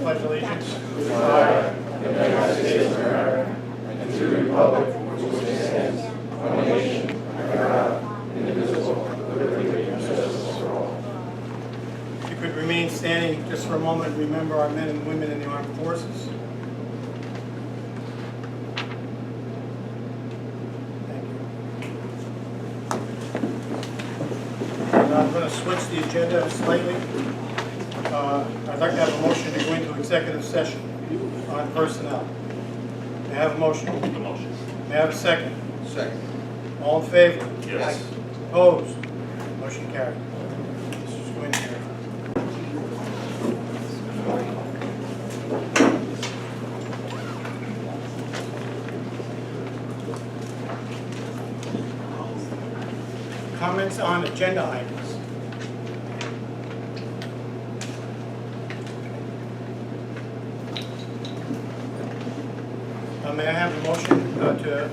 pledge allegiance. To the flag of the United States of America and to the republic for which it stands, one nation, under God, indivisible, with liberty and justice for all. If you could remain standing just for a moment and remember our men and women in the armed forces. Thank you. And I'm going to switch the agenda slightly. I'd like to have a motion to go into executive session on personnel. May I have a motion? The motion. May I have a second? Second. All in favor? Yes. Opposed? Motion carried. Mr. Swin here. Comments on agenda items? May I have a motion to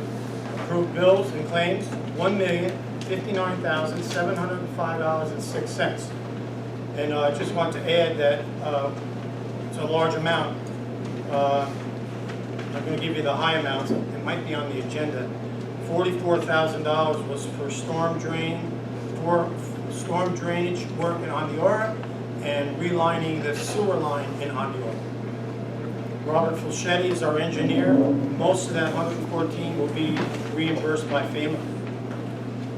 approve bills and claims, $1,059,705.06. And I just want to add that it's a large amount. I'm going to give you the high amounts. It might be on the agenda. $44,000 was for storm drainage work in Ondiora and relining the sewer line in Ondiora. Robert Fulchetti is our engineer. Most of that 114 will be reimbursed by FEMA.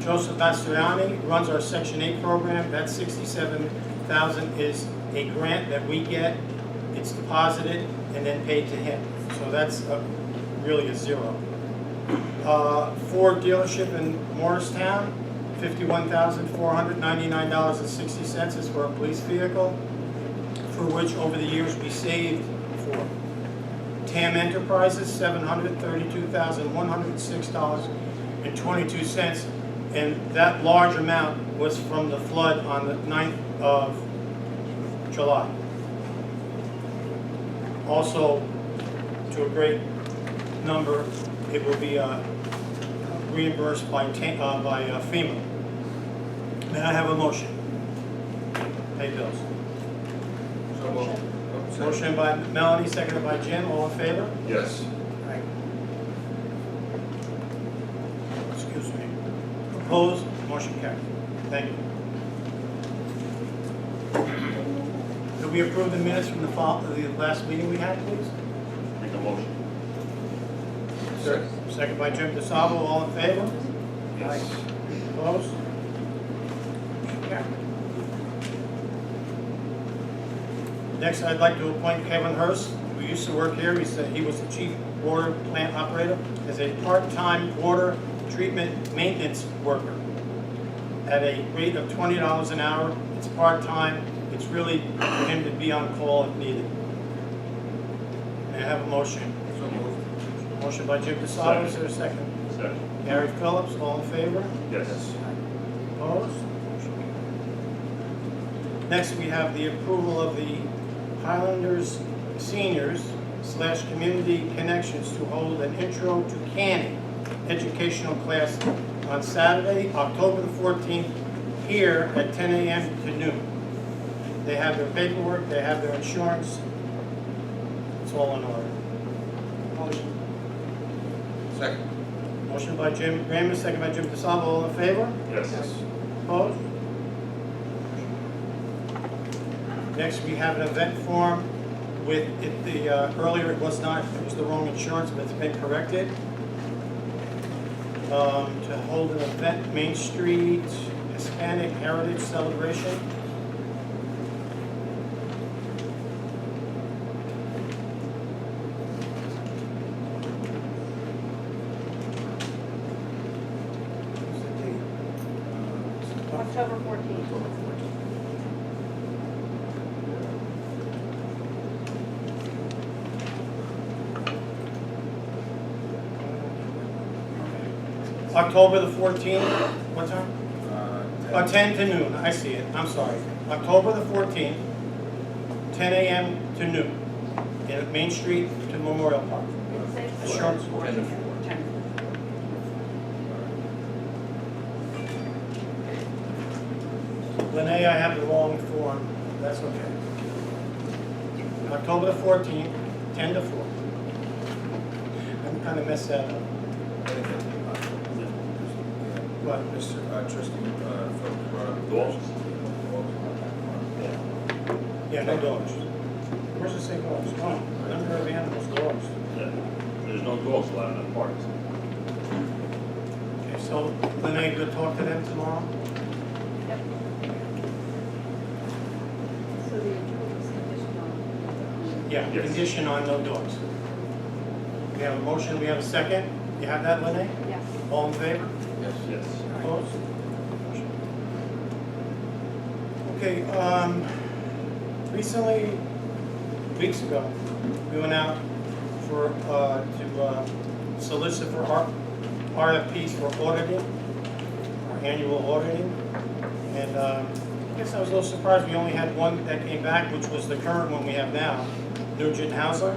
Joseph Bastiani runs our Section 8 program. That $67,000 is a grant that we get. It's deposited and then paid to him. So that's really a zero. Ford dealership in Morristown, $51,499.60 is for a police vehicle, for which over the years we saved for. TAM Enterprises, $732,106.22, and that large amount was from the flood on the 9th of July. Also, to a great number, it will be reimbursed by FEMA. May I have a motion? Pay bills. So moved. Motion by Melanie, seconded by Jim. All in favor? Yes. Aye. Excuse me. Opposed? Motion carried. Thank you. Could we approve the minutes from the last meeting we had, please? Make a motion. Second by Jim DeSalvo. All in favor? Yes. Opposed? Motion carried. Next, I'd like to appoint Kevin Hurst, who used to work here. He was the chief water plant operator, as a part-time water treatment maintenance worker at a rate of $20 an hour. It's part-time. It's really for him to be on call if needed. May I have a motion? So moved. Motion by Jim DeSalvo. Is there a second? Second. Gary Phillips. All in favor? Yes. Opposed? Next, we have the approval of the Highlanders Seniors / Community Connections to hold an Intro to Canning educational class on Saturday, October the 14th, here at 10 a.m. to noon. They have their paperwork, they have their insurance. It's all in order. Motion. Second. Motion by Jim Graham, second by Jim DeSalvo. All in favor? Yes. Opposed? Next, we have an event form with earlier it was not, it was the wrong insurance, but it's been corrected. To hold an event, Main Street Hispanic Heritage Celebration. What's the date? October 14th. October the 14th, what time? 10 to noon, I see it, I'm sorry. October the 14th, 10 a.m. to noon, in Main Street to Memorial Park. Insurance. 10 to 4. Lene, I have the wrong form, that's okay. October the 14th, 10 to 4. I'm kind of messed that up. But Mr. Trustee, Phillips brought up. Dogs. yeah, no dogs. Where's it say dogs? Oh, number of animals, dogs. Yeah. There's no dogs allowed in the parks. Okay, so Lene, we'll talk to them tomorrow. Yep. So the approval is conditional. Yeah, Yes. condition on no dogs. We have a motion, we have a second. You have that, Lene? Yes. All in favor? Yes. Yes. Opposed? Okay, recently, weeks ago, we went out for, to solicit for RFPs for auditing, our annual auditing. And I guess I was a little surprised we only had one that came back, which was the current one we have now, Nugent Hauser.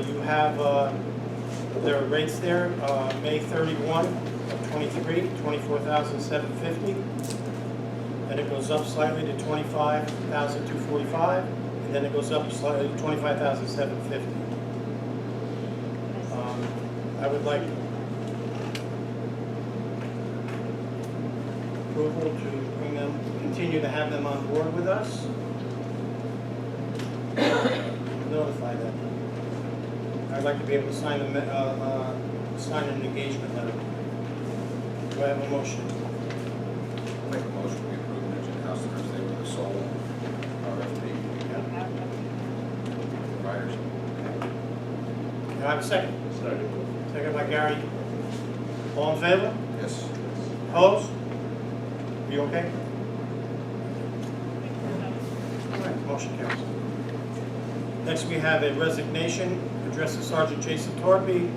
You have their rates there, May 31 of 23, 24,750. Then it goes up slightly to 25,245, and then it goes up slightly to 25,750. I would like approval to bring them, continue to have them on board with us. Notify them. I'd like to be able to sign sign an engagement letter. Do I have a motion? Make a motion, we approve Nugent House as they were the sole RFP providers. Do I have a second? Second. Second by Gary. All in favor? Yes. Opposed? You okay? All right, motion carries. Next, we have a resignation addressed to Sergeant Jason Torpy,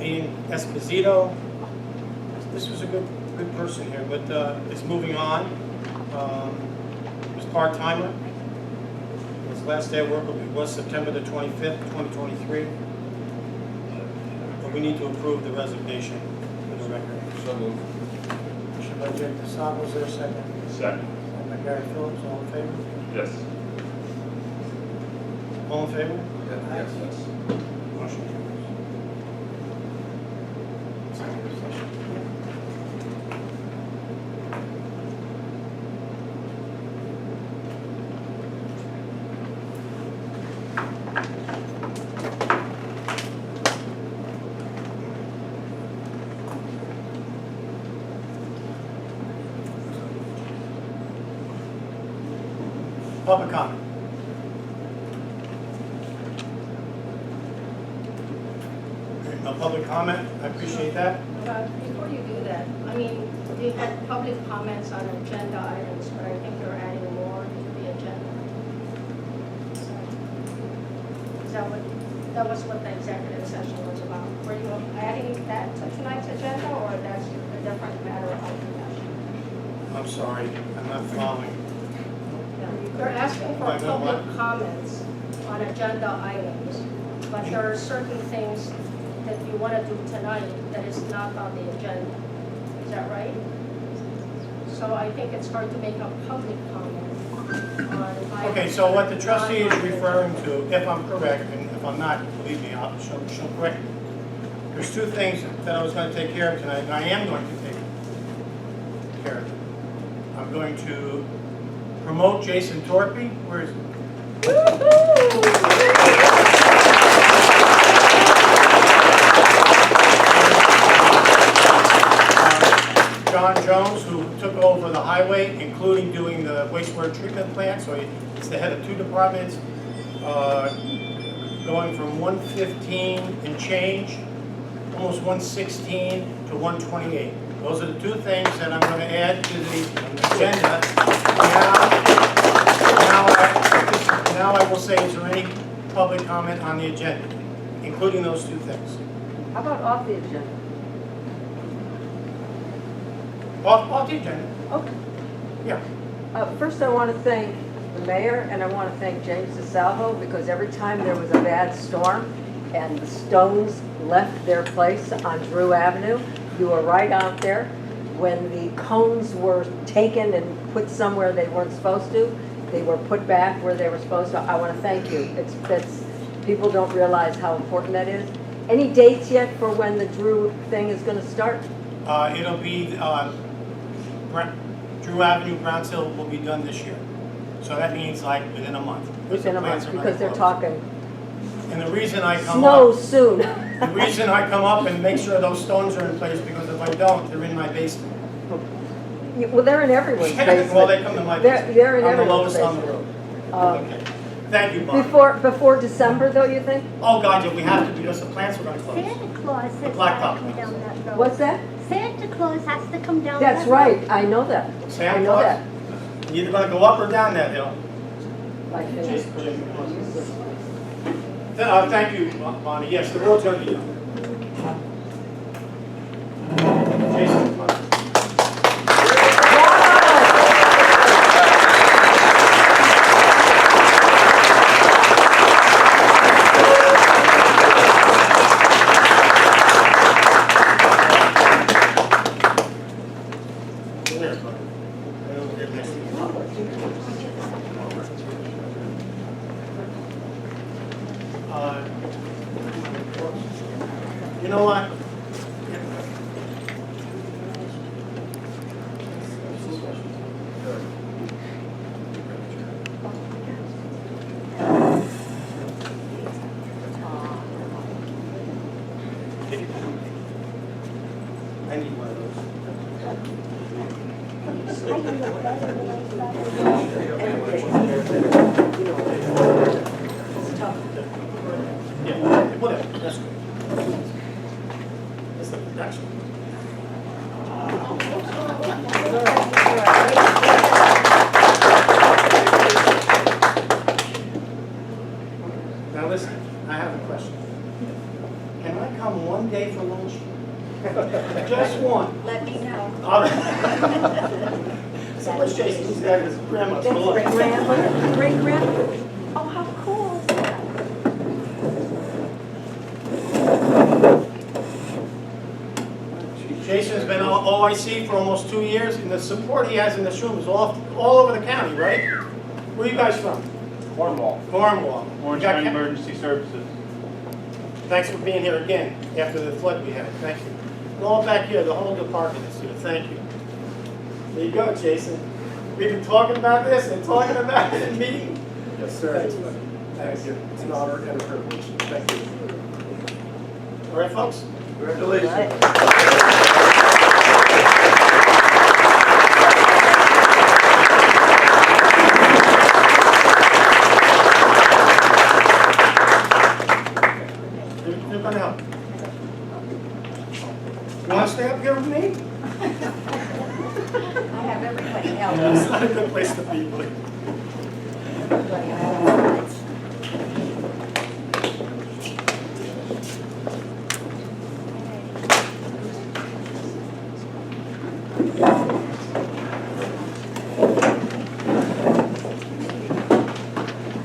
Ian Esposito. This was a good person here, but is moving on. He was part-timer. His last day of work was September the 25th, 2023. But we need to approve the resignation for the record. So moved. Motion by Jake DeSalvo, is there a second? Second. Second by Gary Phillips, all in favor? Yes. All in favor? Yes. Motion carries. Executive session. Public comment. No public comment, I appreciate that. But before you do that, I mean, we had public comments on agenda items, but I think you're adding more to the agenda. So, that was what the executive session was about? Were you adding that to tonight's agenda, or that's a different matter altogether? I'm sorry, I'm not following. You're asking for public comments on agenda items, but there are certain things that you want to do tonight that is not on the agenda. Is that right? So I think it's hard to make a public comment on items. Okay, so what the trustee is not on the referring to, if I'm correct, and if I'm not, believe me, she'll correct me. There's two things that I was going to take care of tonight, and I am going to take care of them. I'm going to promote Jason Torpy. Where is he? John Jones, who took over the highway, including doing the wastewater treatment plant, so he's the head of two departments, going from 115 and change, almost 116 to 128. Those are the two things that I'm going to add to the agenda. Now I will say, is there any public comment on the agenda, including those two things? How about off the agenda? Off the agenda, Okay. yeah. First, I want to thank the mayor, and I want to thank James DeSalvo, because every time there was a bad storm and the stones left their place on Drew Avenue, you were right out there. When the cones were taken and put somewhere they weren't supposed to, they were put back where they were supposed to. I want to thank you. People don't realize how important that is. Any dates yet for when the Drew thing is going to start? It'll be, Drew Avenue, Browns Hill will be done this year. So that means like within a month. Within a Plans month, are because they're close. talking And the reason I come snow up, soon. the reason I come up and make sure those stones are in place, because if I don't, they're in my basement. Well, they're in everyone's basement. Well, they come to my They're basement. in I'm the everyone's lowest on the basement. road. Okay. Thank you, Bob. Before December, though, you think? Oh, God, yeah, we have to, because the plants are gonna close. Santa Claus has Blacktop. to come down that road. What's that? Santa Claus has to come down that That's road. right, I know that. I Santa know Claus? that. You're either gonna go up or down that hill. Like, Thank you, Bonnie. Yes, the road's gonna be done. Jason, come on. Come here, bud. Right over here next to you. You know what? I need one of those. Yeah, whatever, that's good. That's the production. Now listen, I have a question. Can I come one day for lunch? Just one. Let me know. All right. So what's Jason? He's got his grandma's below. Great grandma. Oh, how cool is that? Jason's been on OIC for almost 2 years, and the support he has in this room is all over the county, right? Where are you guys from? Cornwall, Cornwall. Orange You got County ca- Emergency Services. Thanks for being here again after the flood we had. Thank you. And all back here, the whole department is here. Thank you. There you go, Jason. We've been talking about this and talking about it in meeting. Yes, sir. Thanks, buddy. Thank you. It's an honor and a privilege. Thank you. All right, folks? Congratulations. You're gonna help. You wanna stay up here with me? I have everybody else. It's not a good place to be, but.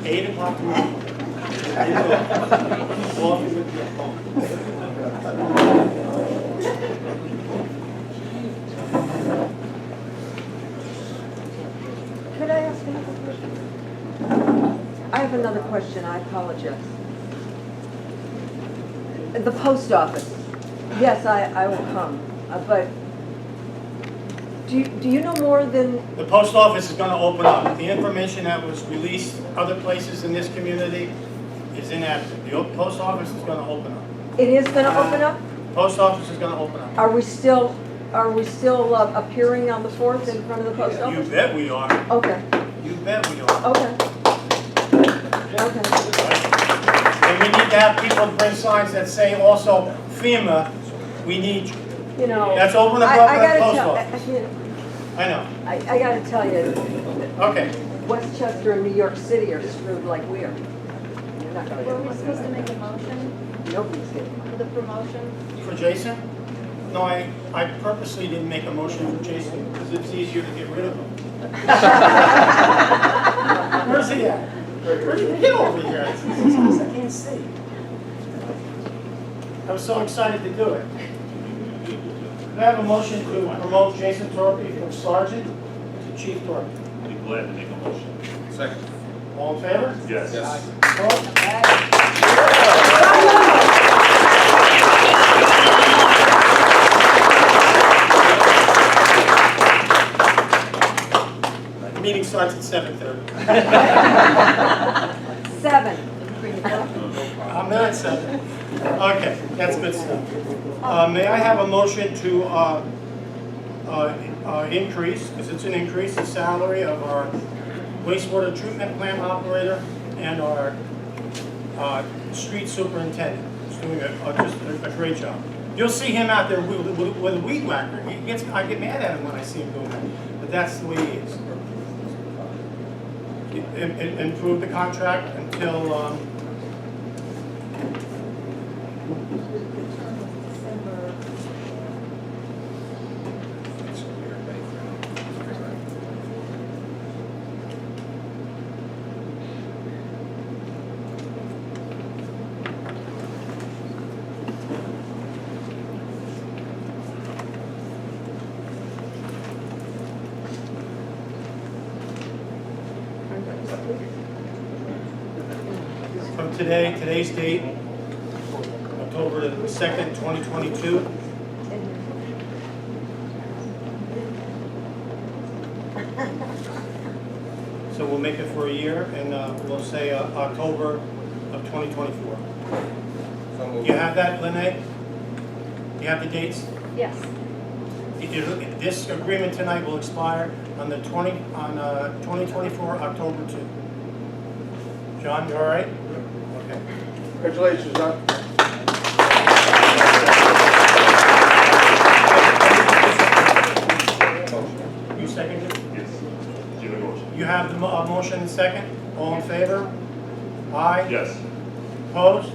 Eight o'clock tomorrow. Coffee with you at home. Could I ask another question? I have another question, I apologize. The post office, yes, I will come, but do you know more than, The post office is gonna open up. The information that was released other places in this community is inaccurate. The post office is gonna open up. it is gonna open up? Post office is gonna open up. Are we still appearing on the 4th in front of the post You office? bet we are. Okay, You bet we are. okay. Okay. And we need to have people bring signs that say also FEMA, we need you. You know. That's over and I above the gotta post tell- office. I know. I gotta tell you, Okay. Westchester and New York City are screwed like we are. You're not gonna Were get we money. supposed to make a motion Nobody's getting money. for the promotion? For Jason? No, I purposely didn't make a motion for Jason because it's easier to get rid of him. Where's he at? Where'd you get over here? I can't see. I was so excited to do it. Do I have a motion to promote Jason Torpy from sergeant to chief torpy? Be glad to make a motion. Second. All in favor? Yes. Opposed? The meeting starts at 7:30. 7. I'm not 7. Okay, that's good stuff. May I have a motion to increase, because it's an increase, the salary of our wastewater treatment plant operator and our street superintendent. He's doing just a great job. You'll see him out there with a weed whacker. I get mad at him when I see him doing that, but that's the way he is. Improve the contract until from today's date, October the 2nd, 2022. So we'll make it for a year, and we'll say October of 2024. You have that, Lynette? You have the dates? Yes. This agreement tonight will expire on 2024, October 2. John, you all right? Okay. Congratulations, John. You seconded? Yes. Give a motion. You have the motion and second? All in favor? Aye? Yes. Opposed?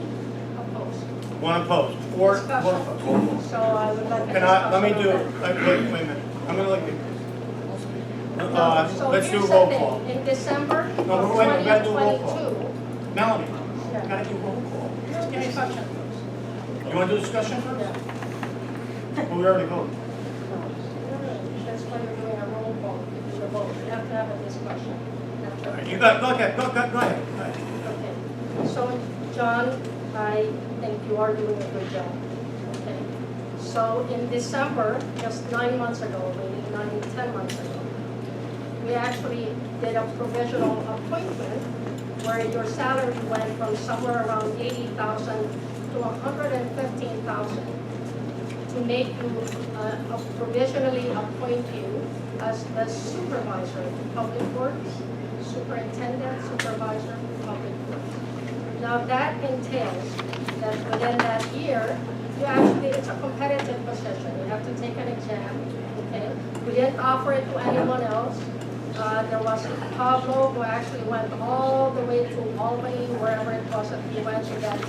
Opposed. One opposed. Four Discussion. opposed. So I would like a Let me do, discussion on that. wait a minute. I'm gonna look at, So let's do here's a the roll thing. call. In December of No, but wait, we gotta do a roll call. 2022, Melanie, Yeah. gotta do roll call. Just give me a second. discussion first. You wanna do discussion first? Yeah. Well, we already voted. That's why we're doing a roll call. You vote. You have to have a discussion. After. All right, you got, go ahead. Okay. So, John, I think you are doing a good job. Okay. So in December, just 9 months ago, maybe 10 months ago, we actually did a provisional appointment where your salary went from somewhere around 80,000 to 115,000 to make you provisionally appoint you as the supervisor of public works, superintendent, supervisor of public works. Now that entails that within that year, you actually, it's a competitive position. You have to take an exam, okay? We didn't offer it to anyone else. There was Pablo who actually went all the way to Albany, wherever it was that he went to get a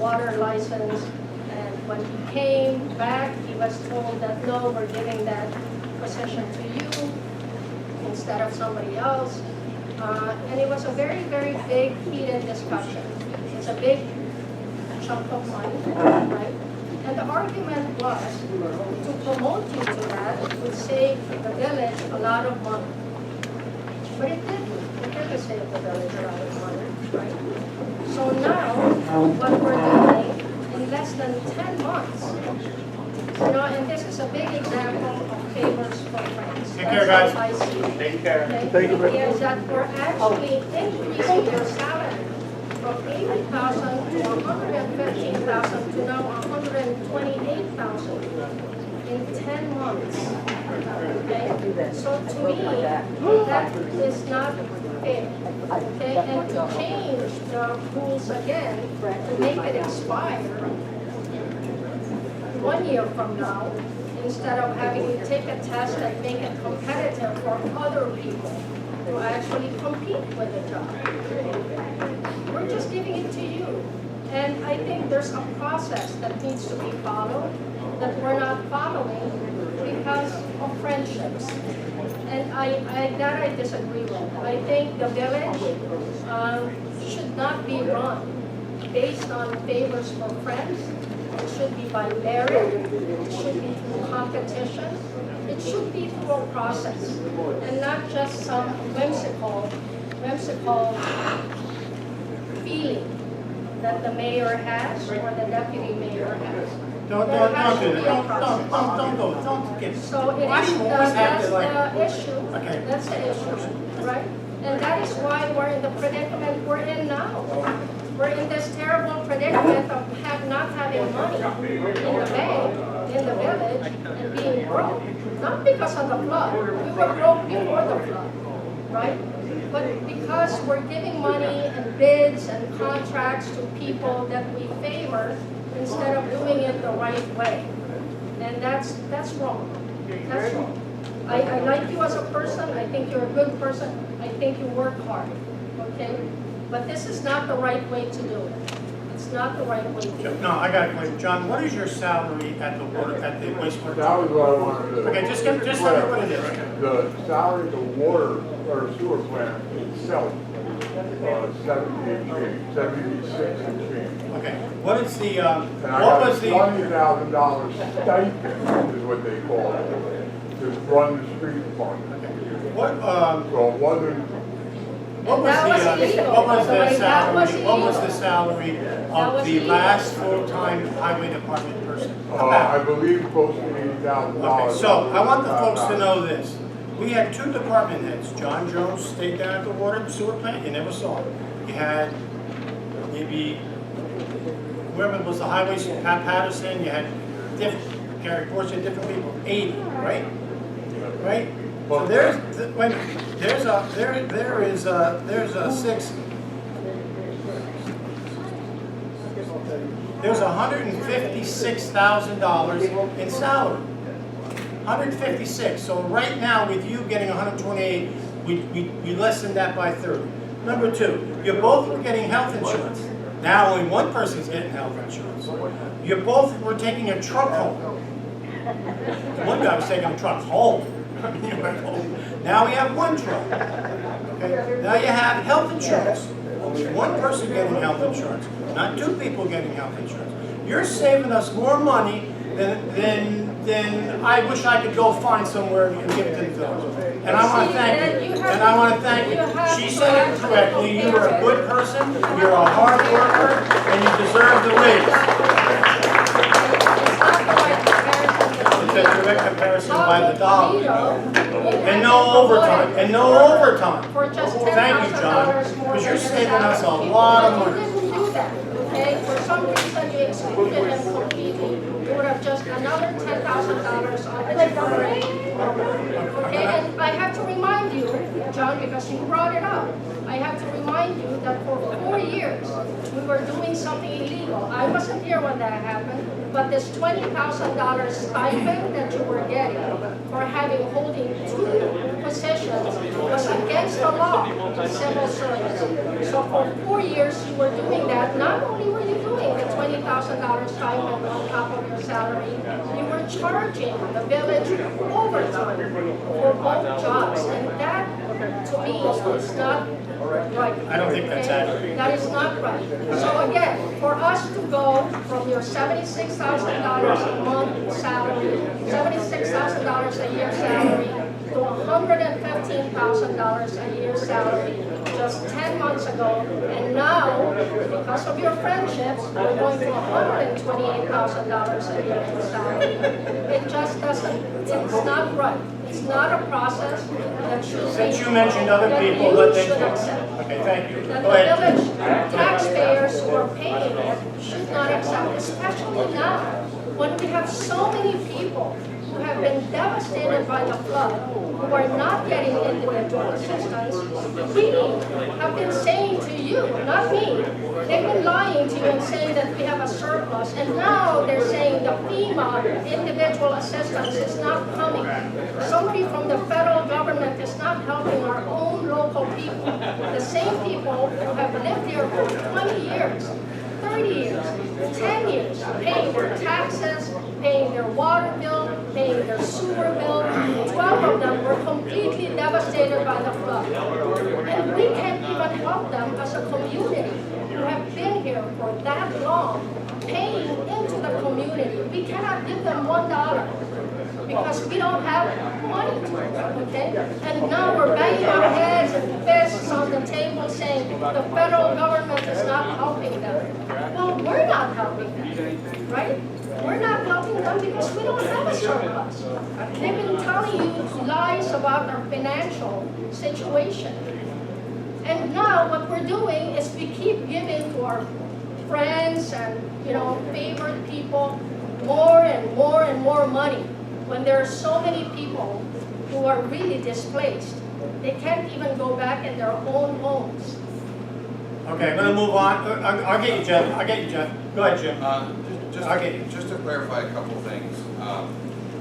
water license. And when he came back, he was told that, no, we're giving that position to you instead of somebody else. And it was a very, very big, heated discussion. It's a big chunk of money, right? And the argument was to promote you to that would save the village a lot of money. But it didn't. It didn't save the village a lot of money, right? So now, what we're doing in less than 10 months, and this is a big example of favors for friends. Take care, guys. That's how I see it. Take care. Thank you very Is that we're actually increasing their salary from 80,000 to 115,000 to now 128,000 in 10 months. Okay? So to me, that is not fair. Okay? And to change the rules again, to make it expire 1 year from now, instead of having you take a test and make it competitive for other people to actually compete with the job. We're just giving it to you. And I think there's a process that needs to be followed that we're not following because of friendships. And that I disagree with. I think the village should not be run based on favors for friends. It should be by merit, it should be through competition, it should be through a process, and not just some whimsical whimsical feeling that the mayor has or the deputy mayor has. Don't There do has to that. be a Don't process. go. Don't get. So it Why is, do you always have that's to like? the issue, Okay. that's the issue, right? And that is why we're in the predicament we're in now. We're in this terrible predicament of not having money in the bank, in the village, and being broke. Not because of the flood, we were broke before the flood, right? But because we're giving money and bids and contracts to people that we favor instead of doing it the right way. And that's wrong. That's wrong. I like you as a person. I think you're a good person. I think you work hard. Okay? But this is not the right way to do it. It's not the right way to do it. No, I got a question. John, what is your salary at the wastewater? That was what I wanted to. Okay, just tell me what it is. The salary of the water or sewer plant itself, 76 and change. Okay, what is the, And I what got was the, $20,000 stipend is what they call it, to run the street department. what, So it wasn't, what was That was illegal. what was The the way that was salary, what was illegal. the salary That of was the illegal. last full-time highway department person? I believe close to $80,000. Okay, so I want the folks to know this. We had two department heads. John Jones stayed down at the water and sewer plant, you never saw him. You had maybe, whoever was the highways, Pat Patterson, you had different, Gary Portia, different people, 80, right? Right? So there's, wait a minute, there's $156,000 in salary. 156. So right now, with you getting 128, we lessened that by 30. Number two, you both were getting health insurance. Now only one person's getting health insurance. You both were taking a truck home. One guy was taking a truck home. He went home. Now we have one truck. Okay? Now you have health insurance. Only one person getting health insurance, not two people getting health insurance. You're saving us more money than I wish I could go find somewhere and give it to the village. And I want to thank you. And I want to thank you. She said it correctly. You are a good person. You're a hard worker, and you deserve the raise. It's a direct comparison by the dollar. And no overtime. And no overtime. For just Thank you, John, because you're saving us a lot of money. You didn't do that, okay? For some reason, you excluded him completely. You would have just another $10,000 on his salary. Okay, and I have to remind you, John, because you brought it up, I have to remind you that for 4 years, we were doing something illegal. I wasn't here when that happened, but this $20,000 stipend that you were getting for holding two positions was against the law in civil service. So for 4 years, you were doing that. Not only were you doing the $20,000 stipend on top of your salary, you were charging the village overtime for both jobs. And that, to me, is not right. I don't think that's accurate. That is not right. So again, for us to go from your $76,000 a month salary, $76,000 a year salary, to $115,000 a year salary just 10 months ago, and now, because of your friendships, we're going to $128,000 a year in salary. It just doesn't, it's not right. It's not a process that should be. Since you mentioned other that people, you let them should talk. accept. Okay, thank you. That Go the ahead. village taxpayers who are paying it should not accept, especially now, when we have so many people who have been devastated by the flood, who are not getting individual assistance. We have been saying to you, not me, they've been lying to you and saying that we have a surplus, and now they're saying the FEMA individual assistance is not coming. Somebody from the federal government is not helping our own local people. The same people who have lived here for 20 years, 30 years, 10 years, paying their taxes, paying their water bill, paying their sewer bill. 12 of them were completely devastated by the flood. And we can't even help them as a community who have been here for that long, paying into the community. We cannot give them $1. because we don't have money to it, okay? And now we're banging our heads and fists on the table saying the federal government is not helping them. Well, we're not helping them, right? We're not helping them because we don't have a surplus. They've been telling you lies about our financial situation. And now what we're doing is we keep giving to our friends and, favored people more and more and more money when there are so many people who are really displaced. They can't even go back in their own homes. Okay, I'm gonna move on. I'll get you, Jeff. Go ahead, Jim. Just to clarify a couple things,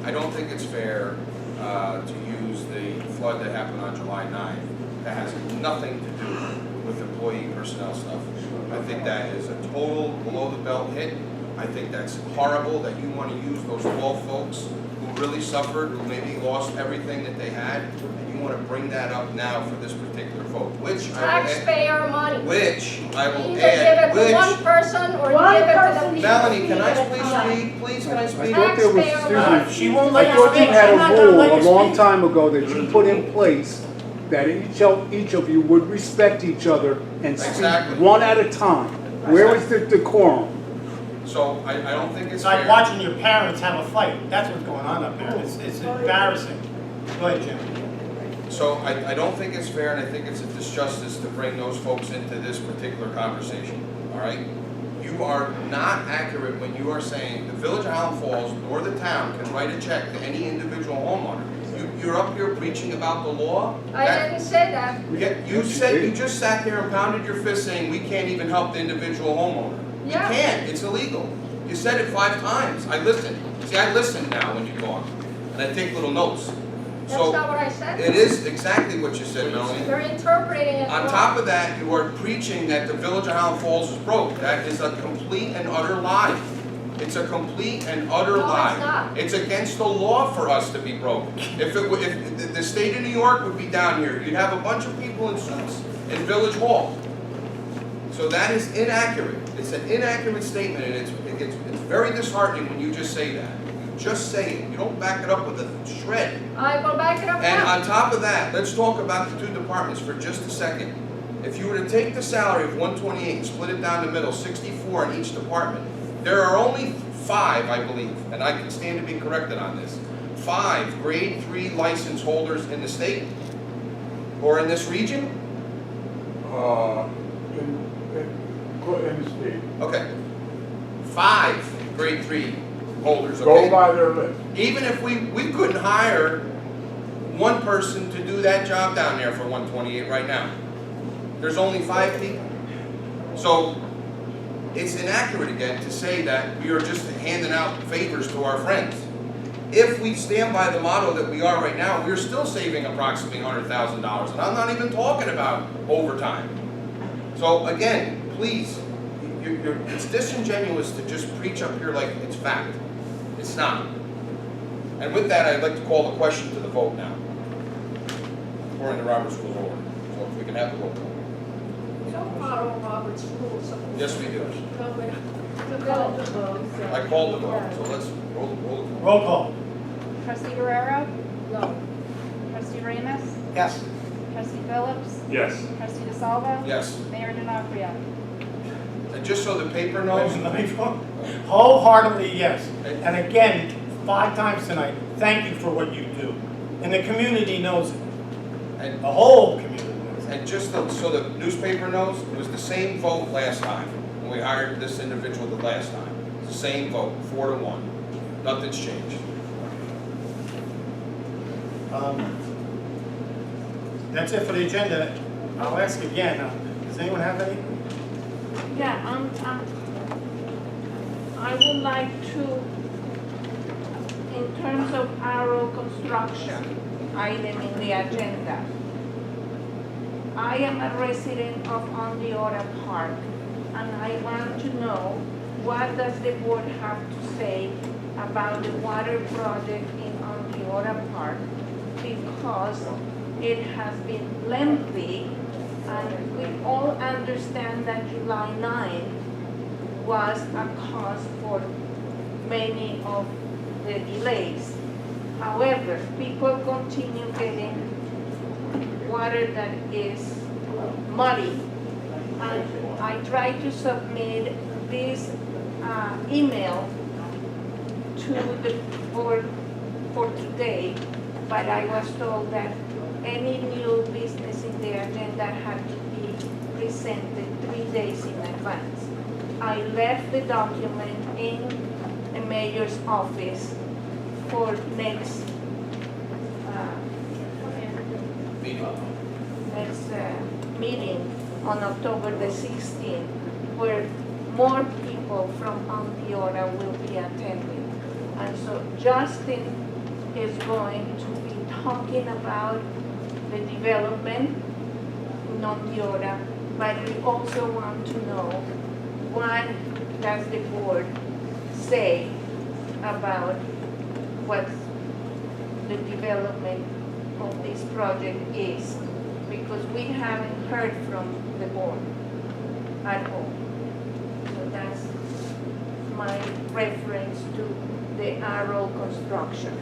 I don't think it's fair to use the flood that happened on July 9th. That has nothing to do with employee personnel stuff. I think that is a total below the belt hit. I think that's horrible that you want to use those 12 folks who really suffered, who maybe lost everything that they had, and you want to bring that up now for this particular vote, which Taxpayer money. Which I will Either add, give it to one person or One give it to the person. people. Melanie, can I please speak? Please, can I I speak? thought there was, Taxpayer excuse money. me, She won't I let you thought you speak. had She's not a gonna rule let a you long speak. time ago that you put in place that each of you would respect each other and speak Exactly. one at a time. Where is the decorum? So I don't think it's It's like fair. watching your parents have a fight. That's what's going on up there. It's embarrassing. Go ahead, Jim. So I don't think it's fair, and I think it's a disjustice to bring those folks into this particular conversation, all right? You are not accurate when you are saying the Village of Highland Falls or the town can write a check to any individual homeowner. You're up here preaching about the law? I didn't say that. You said, you just sat there and pounded your fist saying, we can't even help the individual homeowner. You Yeah. can't, it's illegal. You said it 5 times, I listened. See, I listen now when you talk, and I take little notes. That's So, not what I said. it is exactly what you said, Melanie. You're interpreting it On wrong. top of that, you are preaching that the Village of Highland Falls is broke. That is a complete and utter lie. It's a complete and utter No, it's lie. not. It's against the law for us to be broke. If the state of New York would be down here, you'd have a bunch of people in suits in Village Hall. So that is inaccurate. It's an inaccurate statement, and it's very disheartening when you just say that. You just say it. You don't back it up with a shred. I will back it up And now. on top of that, let's talk about the 2 departments for just a second. If you were to take the salary of 128 and split it down the middle, 64 in each department, there are only 5, I believe, and I can stand to be corrected on this, 5 grade 3 license holders in the state or in this region? In the state. Okay. 5 grade 3 holders, Go okay? by their list. Even if we couldn't hire one person to do that job down there for 128 right now. There's only 5 people. So it's inaccurate again to say that we are just handing out favors to our friends. If we stand by the motto that we are right now, we're still saving approximately $100,000, and I'm not even talking about overtime. So again, please, it's disingenuous to just preach up here like it's fact. It's not. And with that, I'd like to call the question to the vote now, according to Robert's Rules of Order. So if we can have the roll call. We don't follow Robert's rules. Yes, we do. Go. I called the vote, so let's roll the call. Roll call. Trustee Guerrero? No. Trustee Ramos? Yes. Trustee Phillips? Yes. Trustee DeSalvo? Yes. Mayor D'Onofrio? And just so the paper knows, Wholeheartedly, yes. And again, 5 times tonight, thank you for what you do. And the community knows it. and The whole community knows it. And just so the newspaper knows, it was the same vote last time, when we hired this individual the last time. It's the same vote, 4-1. Nothing's changed. That's it for the agenda. I'll ask again, does anyone have any? Yeah, I would like to, in terms of arrow construction item in the agenda, I am a resident of Ondeora Park, and I want to know what does the board have to say about the water project in Ondeora Park, because it has been lengthy, and we all understand that July 9 was a cause for many of the delays. However, people continue getting water that is muddy. And I tried to submit this email to the board for today, but I was told that any new business in the agenda had to be presented 3 days in advance. I left the document in the mayor's office for next meeting on October the 16th, where more people from Ondiora will be attending. And so Justin is going to be talking about the development in Ondiora, but we also want to know what does the board say about what the development of this project is, because we haven't heard from the board at all. So that's my reference to the Arrow construction.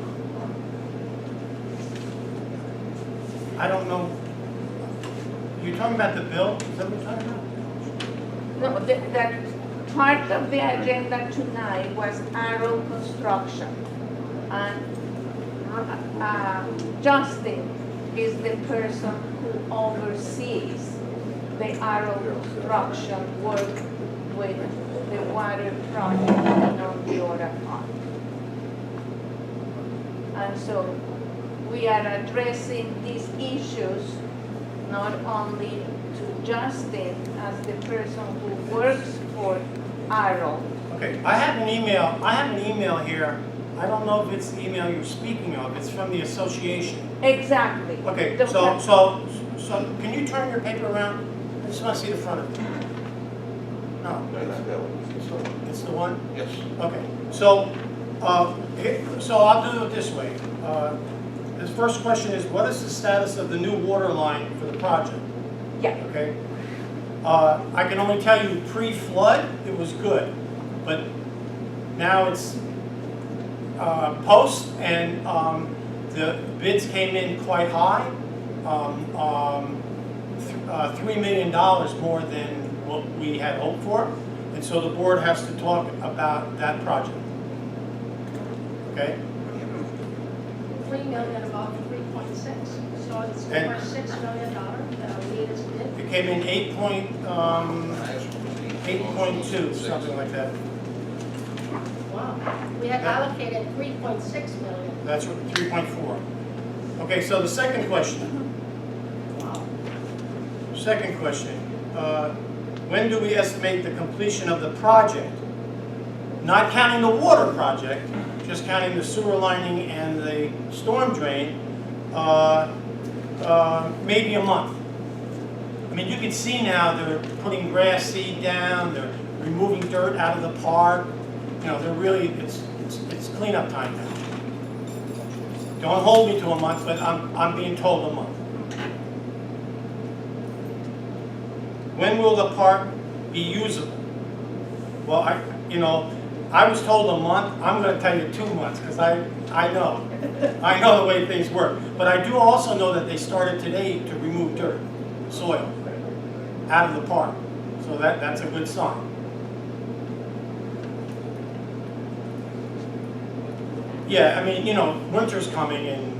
I don't know, you're talking about the bill? Is that what you're talking about? No, that part of the agenda tonight was Arrow construction. And Justin is the person who oversees the Arrow construction work with the water project in Ondiora Park. And so we are addressing these issues not only to Justin as the person who works for Arrow. Okay, I have an email here. I don't know if it's the email you're speaking of. It's from the association. Exactly. Okay, The- so can you turn your paper around? I just want to see the front of it. No, it's the one? Yes. Okay, so, so I'll do it this way. The first question is, what is the status of the new water line for the project? Yeah. Okay? I can only tell you pre-flood, it was good, but now it's post, and the bids came in quite high, $3 million more than what we had hoped for, and so the board has to talk about that project. Okay? 3 million above 3.6, so it's And- over $6 million that we is bid. It came in 8.2, something like that. Wow. We had allocated 3.6 million. That's 3.4. Okay, so the second question. Wow. Second question. When do we estimate the completion of the project? Not counting the water project, just counting the sewer lining and the storm drain, maybe a month. I mean, you can see now they're putting grass seed down, they're removing dirt out of the park. You know, they're really, it's cleanup time now. Don't hold me to a month, but I'm being told a month. When will the park be usable? Well, I was told a month. I'm going to tell you 2 months because I know. I know the way things work. But I do also know that they started today to remove dirt, soil, out of the park. So that's a good sign. Yeah, I mean, winter's coming and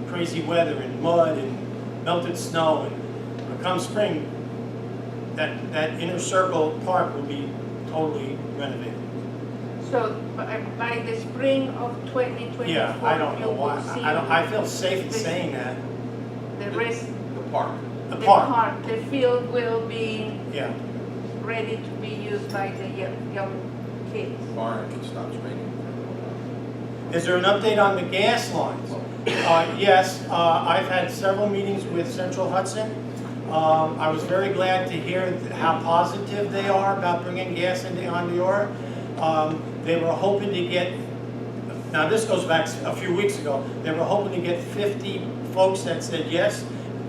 crazy weather and mud and melted snow, and come spring, that inner circle park will be totally renovated. So by the spring of 2024, Yeah, I don't know you why. will see I feel safe in this- saying that. the rest, The park. The the park, park, the field will be yeah. ready to be used by the young kids. Barn, it stops raining. Is there an update on the gas lines? Yes, I've had several meetings with Central Hudson. I was very glad to hear how positive they are about bringing gas into Ondiora. They were hoping to get, now this goes back a few weeks ago, they were hoping to get 50 folks that said yes.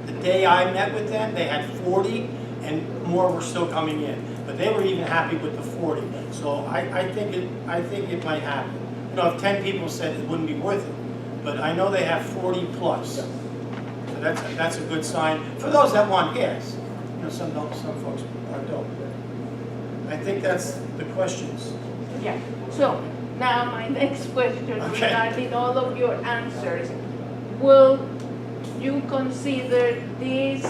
The day I met with them, they had 40, and more were still coming in. But they were even happy with the 40. So I think it might happen. know if 10 people said it wouldn't be worth it, but I know they have 40 plus. So that's a good sign for those that want gas. You know, some don't, some folks don't. I think that's the questions. Yeah, so now my next question Okay. regarding all of your answers. Will you consider this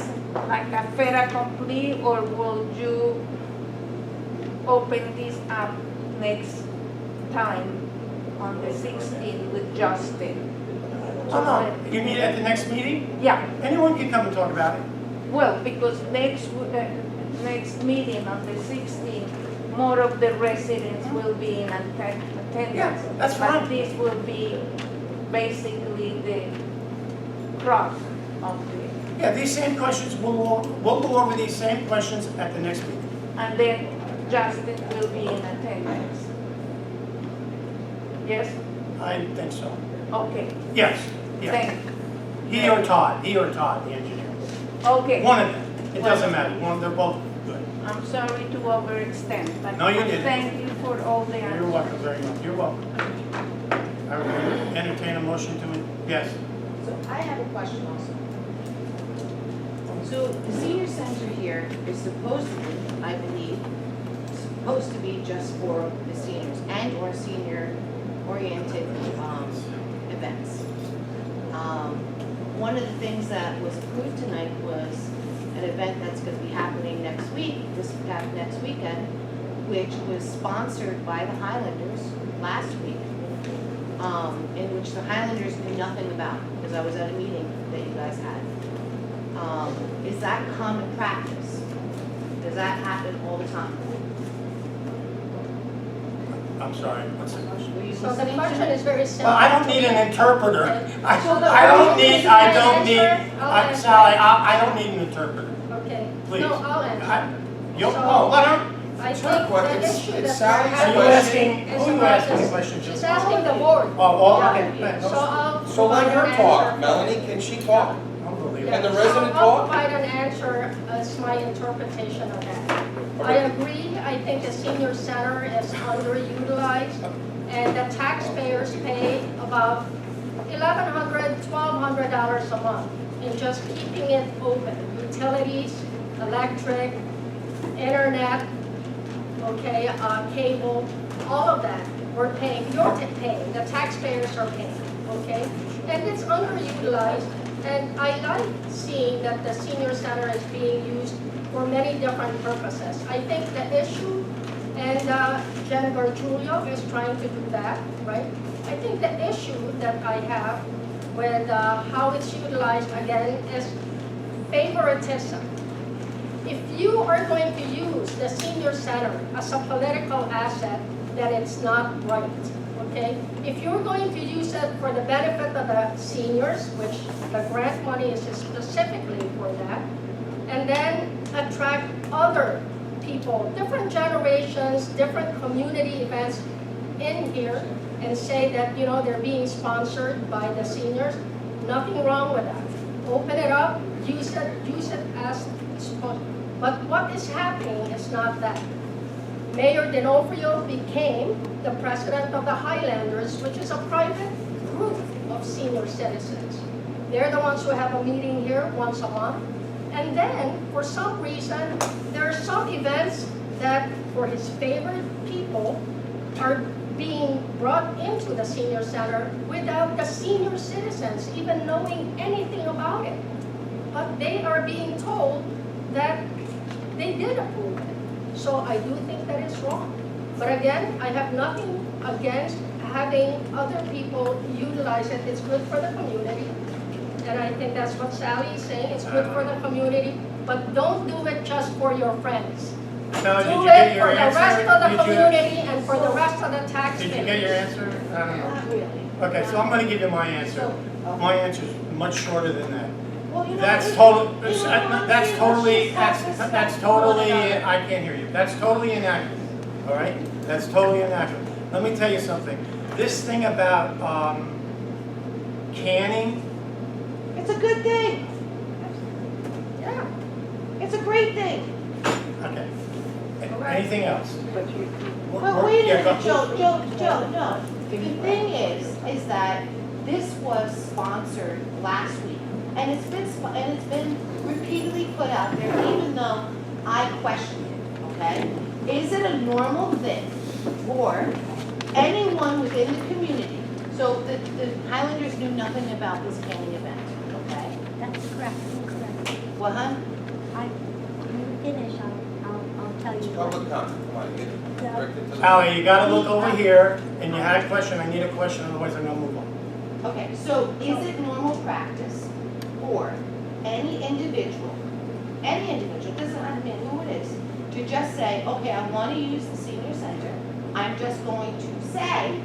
like a fait accompli, or will you open this up next time on the 16th with Justin? Oh, no, you mean at the next meeting? Yeah, Anyone can come and talk about it. well, because next meeting on the 16th, more of the residents will be in attendance. Yeah, that's But fine. this will be basically the crux of the, Yeah, these same questions, we'll go over these same questions at the next meeting. and then Justin will be in attendance. Yes? I think so. Okay, Yes, yes. thank, He or Todd, the engineer. okay. One of them. It doesn't matter. One, they're both good. I'm sorry to overextend, but No, you didn't. thank you for all the You're answers. welcome very much. You're welcome. I will entertain a motion to, yes. So I have a question also. So the senior center here is supposedly, I believe, supposed to be just for the seniors and or senior-oriented events. One of the things that was approved tonight was an event that's going to be happening next week, next weekend, which was sponsored by the Highlanders last week, in which the Highlanders knew nothing about, because I was at a meeting that you guys had. Is that common practice? Does that happen all the time? I'm sorry, what's the question? Were you So the listening to question me? is very simple. Well, I don't need an interpreter. Okay. I So the don't only need, thing I I don't need, answer, I'll answer. Sally, I don't need an interpreter, Okay. please. No, I'll answer. You'll, So- oh, let her. I It's think her que- the it's- issue it's that Sally's Are you we're asking, having who is are you about asking the this- question She's to? asking the board. Oh, Yeah. okay. So I'll So let provide her an talk. answer. Melanie, can she talk? Unbelievable. Can the Yeah, resident so I'll talk? provide an answer as my interpretation of that. I agree, I think the senior center is underutilized, and the taxpayers pay about $1,100, $1,200 a month in just keeping it open. Utilities, electric, internet, okay, cable, all of that, we're paying, you're paying, the taxpayers are paying, okay? And it's underutilized, and I like seeing that the senior center is being used for many different purposes. I think the issue, and Jen Bertulio is trying to do that, right? I think the issue that I have with how it's utilized again is favoritism. If you are going to use the senior center as a political asset, then it's not right, okay? If you're going to use it for the benefit of the seniors, which the grant money is specifically for that, and then attract other people, different generations, different community events in here, and say that, you know, they're being sponsored by the seniors, nothing wrong with that. Open it up, use it as supposed. But what is happening is not that. Mayor D'Onofrio became the president of the Highlanders, which is a private group of senior citizens. They're the ones who have a meeting here once a month. And then, for some reason, there are some events that, for his favorite people, are being brought into the senior center without the senior citizens even knowing anything about it. But they are being told that they did approve it. So I do think that is wrong. But again, I have nothing against having other people utilize it. It's good for the community. And I think that's what Sally is saying. It's good for the community. But don't do it just for your friends. Now, did Do you get it your for the rest answer? of the Did you- community and for the rest of the taxpayers. Did you get your answer? I don't know. Not really. Okay, so I'm gonna give you my answer. My answer is much shorter than that. Well, you know, That's we- total, we don't want that's to totally, just that's, have respect that's for totally, one another. I can't hear you. That's totally inaccurate, all right? That's totally inaccurate. Let me tell you something. This thing about, canning, It's a good thing. Yeah. It's a great thing. okay. Anything else? Well, wait a Yeah, minute, go- Joe, no. The thing is that this was sponsored last week, and it's been repeatedly put out there, even though I questioned it, okay? Is it a normal thing for anyone within the community? So the Highlanders knew nothing about this canning event, okay? That's correct, incorrect. Well, huh? When you finish, I'll tell It's you. public comment, come on, get it directed to the. Ally, you gotta look over here, and you had a question, I need a question, otherwise I'm gonna move on. Okay, so is it normal practice for any individual, doesn't have to be who it is, to just say, okay, I want to use the senior center, I'm just going to say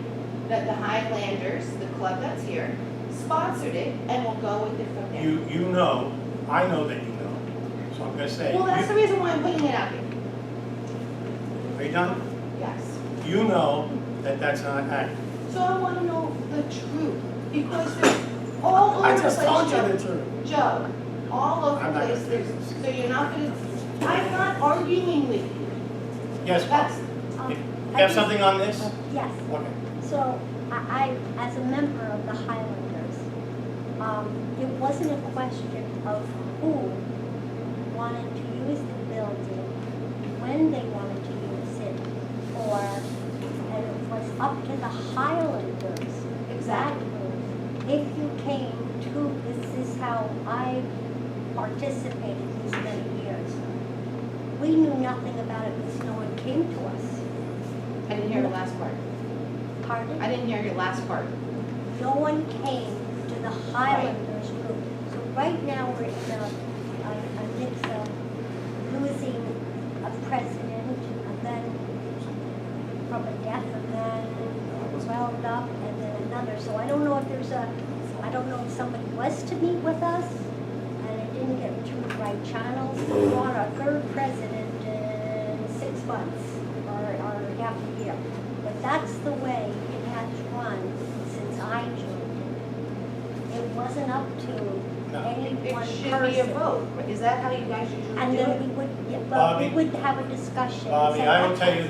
that the Highlanders, the club that's here, sponsored it, and we'll go with it from there? You know, I know that you know, so I'm gonna say. Well, that's the reason why I'm putting it out here. Are you done? Yes. You know that that's not accurate. So I want to know the truth, because there's all over I the just told you place, the truth. Joe, all over I'm the not place, gonna there's, do this. so you're not gonna, I'm not arguing with you. Yes, That's, you have something on this? Yes, Okay. so I, as a member of the Highlanders, it wasn't a question of who wanted to use the building, when they wanted to use it, and it was up to the Highlanders. Exactly. If you came to, this is how I participated these many years. We knew nothing about it because no one came to us. I didn't hear the last part. Pardon? I didn't hear your last part. No one came to the Highlanders group. So right now we're in a mix of losing a president, and then from a death, and then wound up, and then another. So I don't know if I don't know if somebody was to meet with us, and it didn't get through the right channels. We brought our third president in 6 months, or half a year. But that's the way it has run since I joined it. It wasn't up to any It one should be a person. vote. Is that how you guys usually And do then it? we would, Bobby? we would have a discussion. Bobby, Say, I will okay. tell you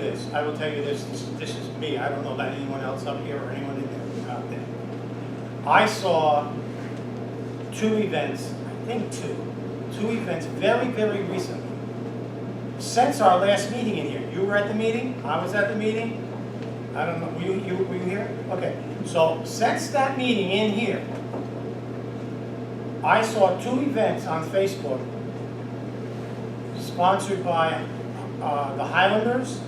this, this is me, I don't know about anyone else up here or anyone in there, out there. I saw 2 events, I think 2 events very, very recently. Since our last meeting in here, you were at the meeting, I was at the meeting, I don't know, were you here? Okay, so since that meeting in here, I saw 2 events on Facebook sponsored by the Highlanders,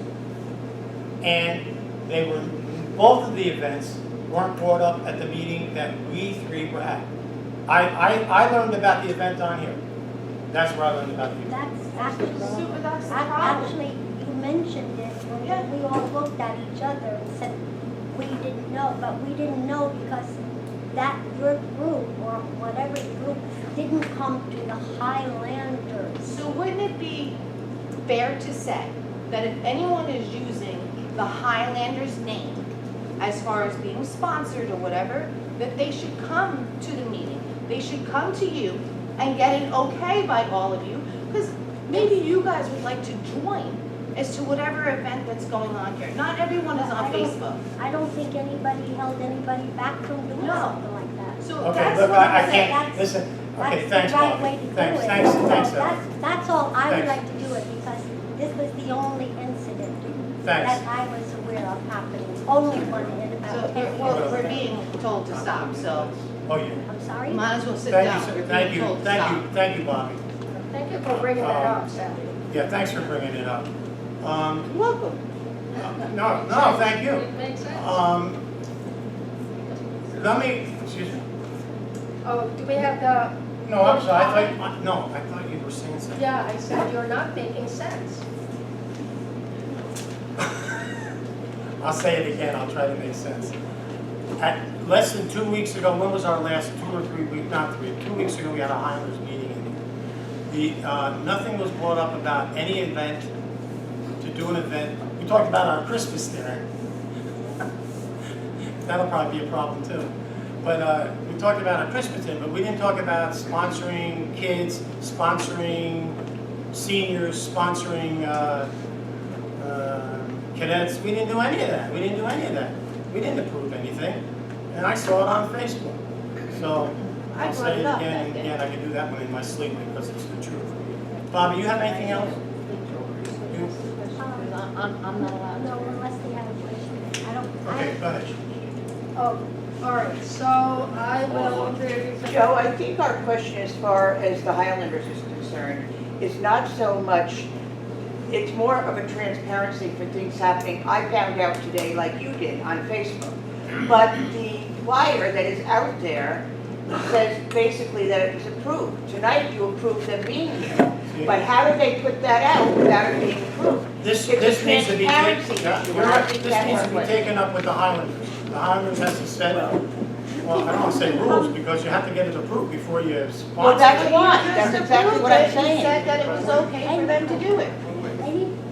and they were, both of the events weren't brought up at the meeting that we 3 were at. I learned about the event on here. That's where I learned about the event. That's actually, Super, that's the problem. actually, you mentioned it when we all looked at each other and said, we didn't know, but we didn't know because that your group or whatever group didn't come to the Highlanders. So wouldn't it be fair to say that if anyone is using the Highlanders name as far as being sponsored or whatever, that they should come to the meeting? They should come to you and get an okay by all of you, because maybe you guys would like to join as to whatever event that's going on here. Not everyone is on Facebook. I don't think anybody held anybody back from doing No. something like that. So Okay, that's look, what I I'm saying. can't, listen, okay, That's thanks, the right Bobby. way to do Thanks, it. thanks, So thanks, Ally. that's all I would Thanks. like to do it because this was the only incident Thanks. that I was aware of happening. Only one in So about 10 well, years. we're being told to stop, so Oh, yeah. I'm sorry? you might as well sit Thank down. you, We're sir. Thank being you, told to thank stop. you, thank you, Bobby. Thank you for bringing that up, Sally. Yeah, thanks for bringing it up. You're welcome. No, thank you. It makes sense. Let me, excuse me. Oh, do we have the, No, I'm sorry, I thought you were saying something. yeah, I said you're not making sense. I'll say it again, I'll try to make sense. At less than 2 weeks ago, when was our last 2 or 3 weeks, not 3, 2 weeks ago, we had a Highlanders meeting. And nothing was brought up about any event, to do an event. We talked about our Christmas dinner. That'll probably be a problem too. But we talked about our Christmas dinner, but we didn't talk about sponsoring kids, sponsoring seniors, sponsoring cadets. We didn't do any of that. We didn't do any of that. We didn't approve any anything, and I saw it on Facebook. So I'll say it again and again, I can do that one in my sleep because it's the truth. Bobby, you have anything else? You? I'm not allowed. No, unless they have a question. I don't. Okay, go ahead. Oh, all right, so I will. Joe, I think our question as far as the Highlanders is concerned is not so much, it's more of a transparency for things happening. I found out today, like you did, on Facebook. But the flyer that is out there says basically that it was approved. Tonight you approved them being here. But how do they put that out without it being approved? This It's a needs to be, transparency issue, you're and I right. think This that needs to works be with- taken up with the Highlanders. The Highlanders has to set, well, I don't want to say rules, because you have to get it approved before you sponsor. Well, that's it. why, that's exactly what I'm He saying. said that it was okay for them to do it.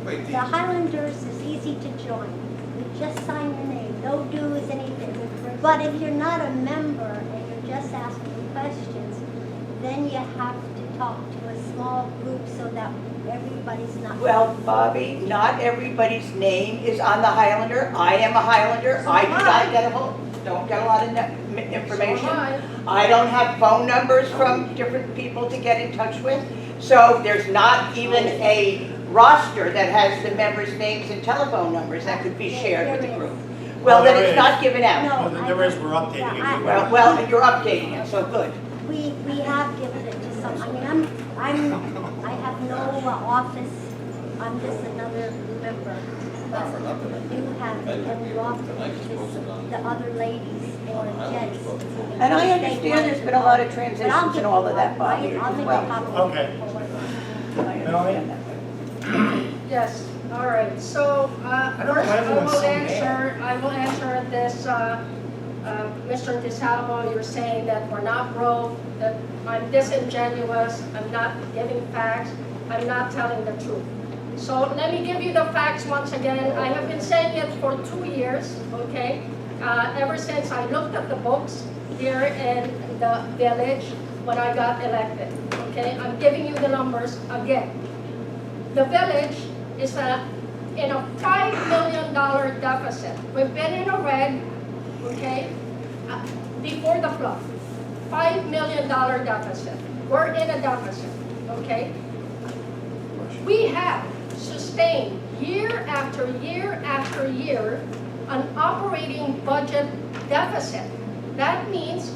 Wait, The Highlanders is easy to join. You just sign your name, no dues, anything. But if you're not a member and you're just asking questions, then you have to talk to a small group so that everybody's not. Well, Bobby, not everybody's name is on the Highlander. I am a Highlander. I do not don't get a lot of information. I don't have phone numbers from different people to get in touch with. So there's not even a roster that has the members' names and telephone numbers that could be shared with the group. Well, then it's not given out. No, There is, we're updating it. Well, you're updating it, so good. We have given it to some, I mean, I have no office, I'm just another member. But you have, and you offer to the other ladies or gents. And I understand there's been a lot of transitions and all of that, Bobby, I'll as make a well. copy. Okay. I understand that. Yes, all right, so, don't know first why I everyone's will so answer this, Mr. DeSalvo, you're saying that we're not broke, that I'm disingenuous, I'm not giving facts, I'm not telling the truth. So let me give you the facts once again. I have been saying it for 2 years, okay? Ever since I looked at the books here in the village when I got elected, okay? I'm giving you the numbers again. The village is in a $5 million deficit. We've been in a red, okay, before the flood. $5 million deficit. We're in a deficit, okay? We have sustained year after year after year an operating budget deficit. That means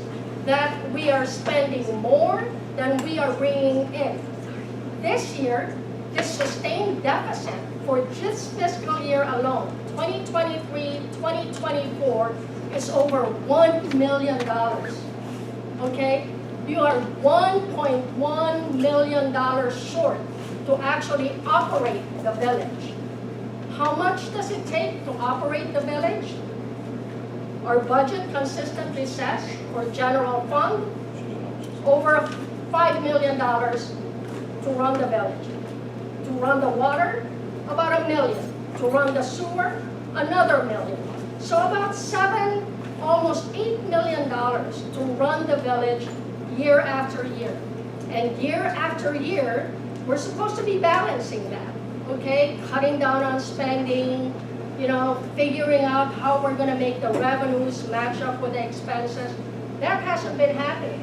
that we are spending more than we are bringing in. This year, this sustained deficit for this fiscal year alone, 2023-2024, is over $1 million. Okay? You are $1.1 million short to actually operate the village. How much does it take to operate the village? Our budget consistently says for general fund, over $5 million to run the village. To run the water, about $1 million. To run the sewer, another $1 million. So about almost $8 million to run the village year after year. And year after year, we're supposed to be balancing that, okay? Cutting down on spending, figuring out how we're gonna make the revenues match up with the expenses. That hasn't been happening.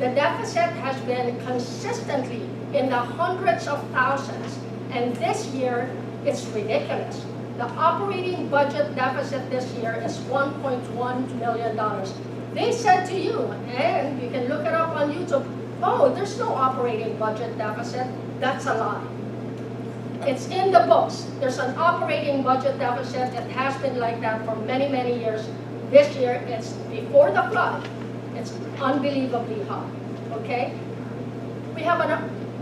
The deficit has been consistently in the hundreds of thousands, and this year, it's ridiculous. The operating budget deficit this year is $1.1 million. They said to you, and you can look it up on YouTube, oh, there's no operating budget deficit. That's a lie. It's in the books. There's an operating budget deficit. It has been like that for many, many years. This year, it's before the flood. It's unbelievably high, okay? We have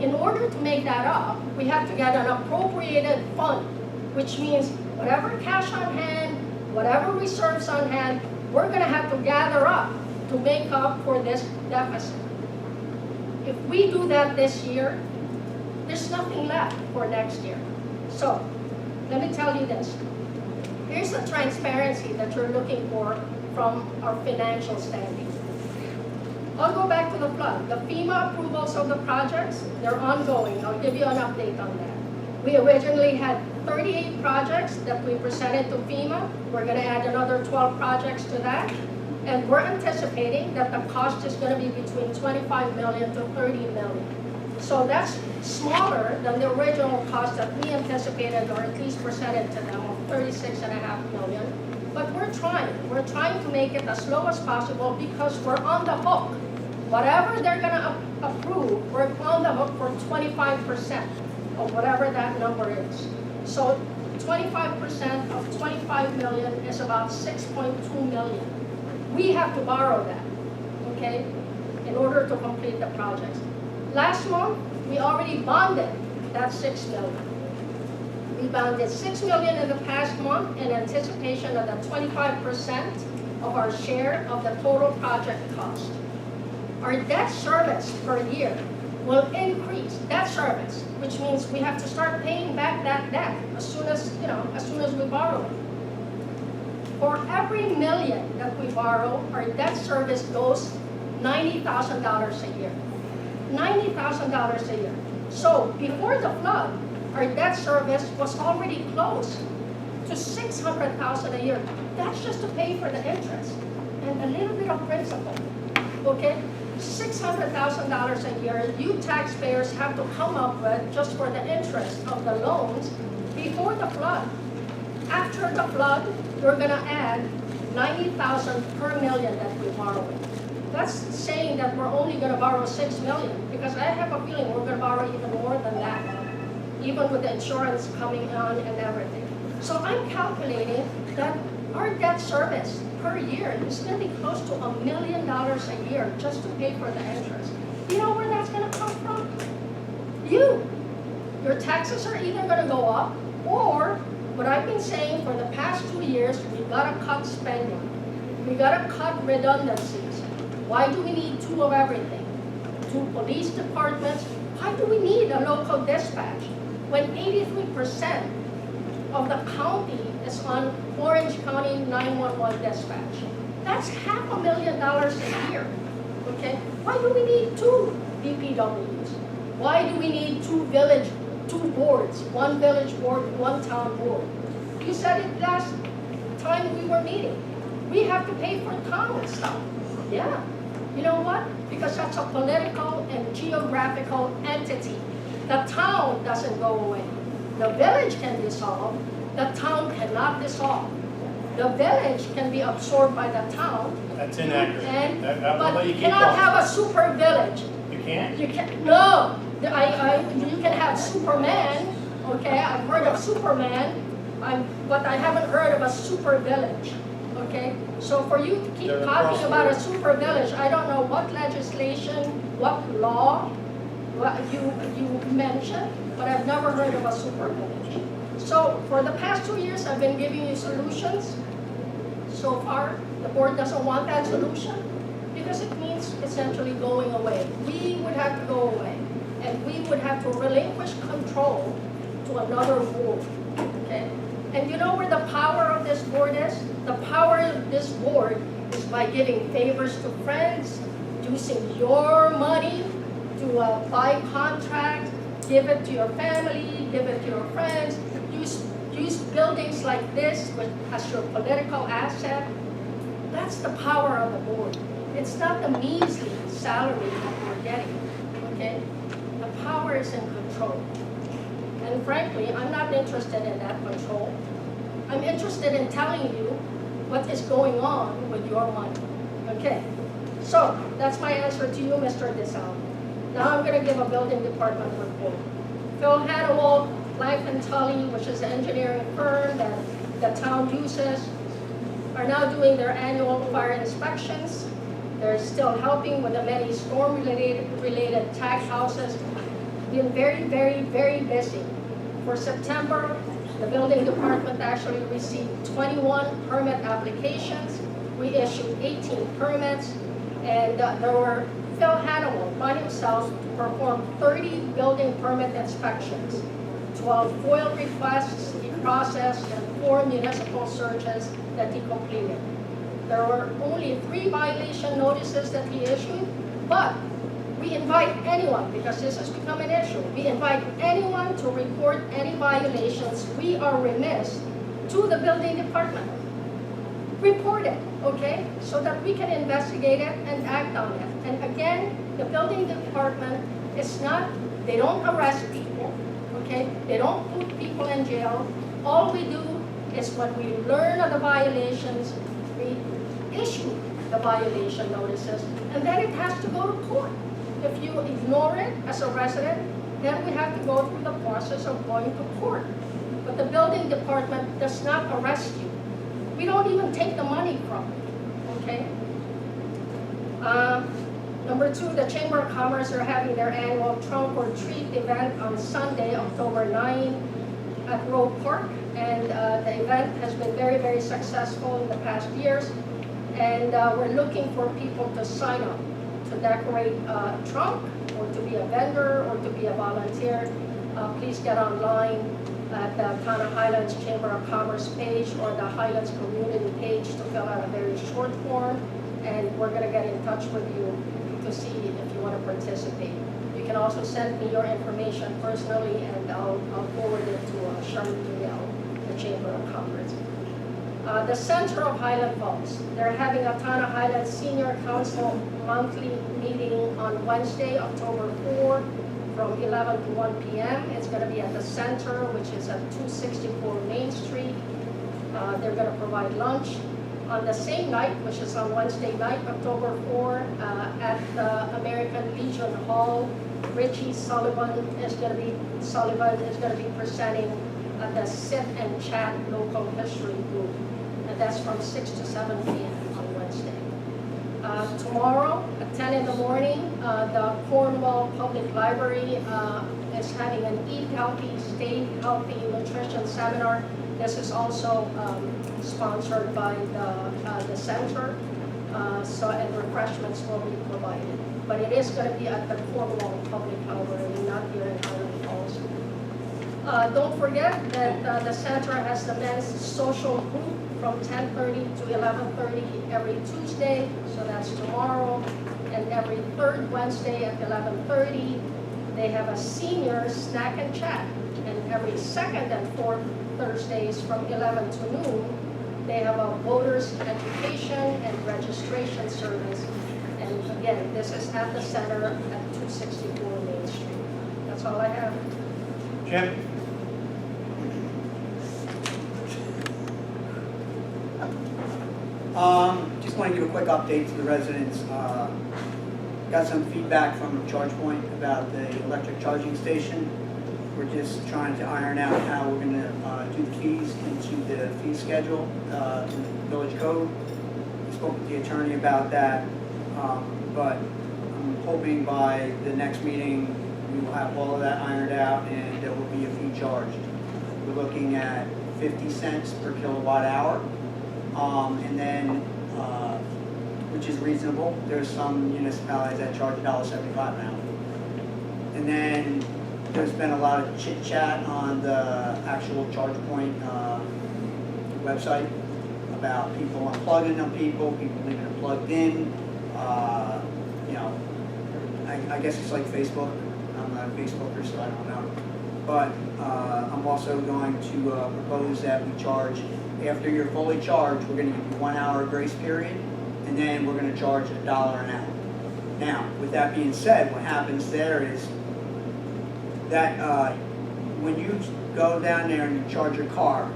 in order to make that up, we have to get an appropriated fund, which means whatever cash on hand, whatever reserves on hand, we're gonna have to gather up to make up for this deficit. If we do that this year, there's nothing left for next year. So, let me tell you this. Here's the transparency that you're looking for from our financial standing. I'll go back to the flood. The FEMA approvals of the projects, they're ongoing. I'll give you an update on that. We originally had 38 projects that we presented to FEMA. We're gonna add another 12 projects to that. And we're anticipating that the cost is gonna be between 25 million to 30 million. So that's smaller than the original cost that we anticipated, or at least presented to them, of 36.5 million. But we're trying to make it as low as possible because we're on the hook. Whatever they're gonna approve, we're on the hook for 25% of whatever that number is. So 25% of 25 million is about 6.2 million. We have to borrow that, okay, in order to complete the projects. Last month, we already bonded that 6 million. We bonded 6 million in the past month in anticipation of the 25% of our share of the total project cost. Our debt service per year will increase, debt service, which means we have to start paying back that debt as soon as we borrow it. For every million that we borrow, our debt service goes $90,000 a year. $90,000 a year. So before the flood, our debt service was already close to $600,000 a year. That's just to pay for the interest and a little bit of principal. Okay? $600,000 a year you taxpayers have to come up with just for the interest of the loans before the flood. After the flood, we're gonna add 90,000 per million that we borrow. That's saying that we're only gonna borrow 6 million, because I have a feeling we're gonna borrow even more than that, even with the insurance coming on and everything. So I'm calculating that our debt service per year is gonna be close to $1 million a year just to pay for the interest. You know where that's gonna come from? You. Your taxes are either gonna go up, or what I've been saying for the past 2 years, we gotta cut spending. We gotta cut redundancies. Why do we need 2 of everything? 2 police departments? Why do we need a local dispatch when 83% of the county is on Orange County 911 dispatch? That's $500,000 a year, okay? Why do we need 2 DPWs? Why do we need 2 boards, 1 village board, 1 town board? You said it last time we were meeting. We have to pay for town stuff. Yeah. You know what? Because that's a political and geographical entity. The town doesn't go away. The village can dissolve. The town cannot dissolve. The village can be absorbed by the town. That's inaccurate. But you cannot have a super village. You can't? You can no. You can have Superman. Okay, I've heard of Superman, but I haven't heard of a super village. Okay, so for you to keep They're talking about a across the super village, I don't know what legislation, what law, what you mentioned, but I've never heard of a super village. So for the past 2 years, I've been giving you solutions. So far, the board doesn't want that solution because it means essentially going away. We would have to go away, and we would have to relinquish control to another board. Okay. And you know where the power of this board is? The power of this board is by giving favors to friends, using your money to buy contracts, give it to your family, give it to your friends, use buildings like this as your political asset. That's the power of the board. It's not the measly salary that we're getting, okay? The power is in control. And frankly, I'm not interested in that control. I'm interested in telling you what is going on with your money. Okay, so that's my answer to you, Mr. DeSalvo. Now I'm going to give a building department report. Phil Hannawalt, Blank & Tully, which is an engineering firm that the town uses, are now doing their annual fire inspections. They're still helping with the many storm-related tag houses. Been very, very, very busy. For September, the building department actually received 21 permit applications. We issued 18 permits, and there were Phil Hannawalt by himself performed 30 building permit inspections, 12 FOIL requests he processed, and 4 municipal searches that he completed. There were only 3 violation notices that he issued, but We invite anyone, because this has become an issue, we invite anyone to report any violations we are remiss to the building department. Report it, okay? So that we can investigate it and act on it. And again, the building department is not, they don't arrest people, okay? They don't put people in jail. All we do is when we learn of the violations, we issue the violation notices, and then it has to go to court. If you ignore it as a resident, then we have to go through the process of going to court. But the building department does not arrest you. We don't even take the money from it, okay? Number two, the Chamber of Commerce are having their annual Trunk or Treat event on Sunday, October 9 at Roe Park. And the event has been very, very successful in the past years. And we're looking for people to sign up to decorate a trunk, or to be a vendor, or to be a volunteer. Please get online at the Town of Highlands Chamber of Commerce page or the Highlands Community page to fill out a very short form. And we're going to get in touch with you to see if you want to participate. You can also send me your information personally, and I'll forward it to Sherman Danielle, the Chamber of Commerce. The Center of Highland Falls, they're having a Town of Highlands Senior Council monthly meeting on Wednesday, October 4, from 11 to 1 p.m. It's going to be at the center, which is at 264 Main Street. They're going to provide lunch. On the same night, which is on Wednesday night, October 4, at the American Legion Hall, Richie Sullivan is going to be presenting at the Sit and Chat Local History Group, and that's from 6 to 7 p.m. on Wednesday. Tomorrow at 10 in the morning, the Cornwall Public Library is having an Eat Healthy, Stay Healthy Nutrition Seminar. This is also sponsored by the center, and refreshments will be provided. But it is going to be at the Cornwall Public Library, not here in Highland Falls. Don't forget that the center has the men's social group from 10:30 to 11:30 every Tuesday, so that's tomorrow. And every third Wednesday at 11:30, they have a senior snack and chat. And every second and fourth Thursdays from 11 to noon, they have a voters education and registration service. And again, this is at the center at 264 Main Street. That's all I have. Jim? Just want to give a quick update to the residents. Got some feedback from ChargePoint about the electric charging station. We're just trying to iron out how we're going to do the fees into the fee schedule to the village code. I spoke with the attorney about that, but I'm hoping by the next meeting we will have all of that ironed out and there will be a fee charged. We're looking at 50 cents per kilowatt hour, and then which is reasonable. There's some municipalities that charge $1.75 an hour. And then there's been a lot of chit chat on the actual ChargePoint website about people unplugging on people leaving it plugged in. I guess it's like Facebook. I'm not a Facebooker, so I don't know. But I'm also going to propose that we charge, after you're fully charged, we're going to give you 1 hour grace period, and then we're going to charge $1 an hour. Now, with that being said, what happens there is that when you go down there and you charge your car,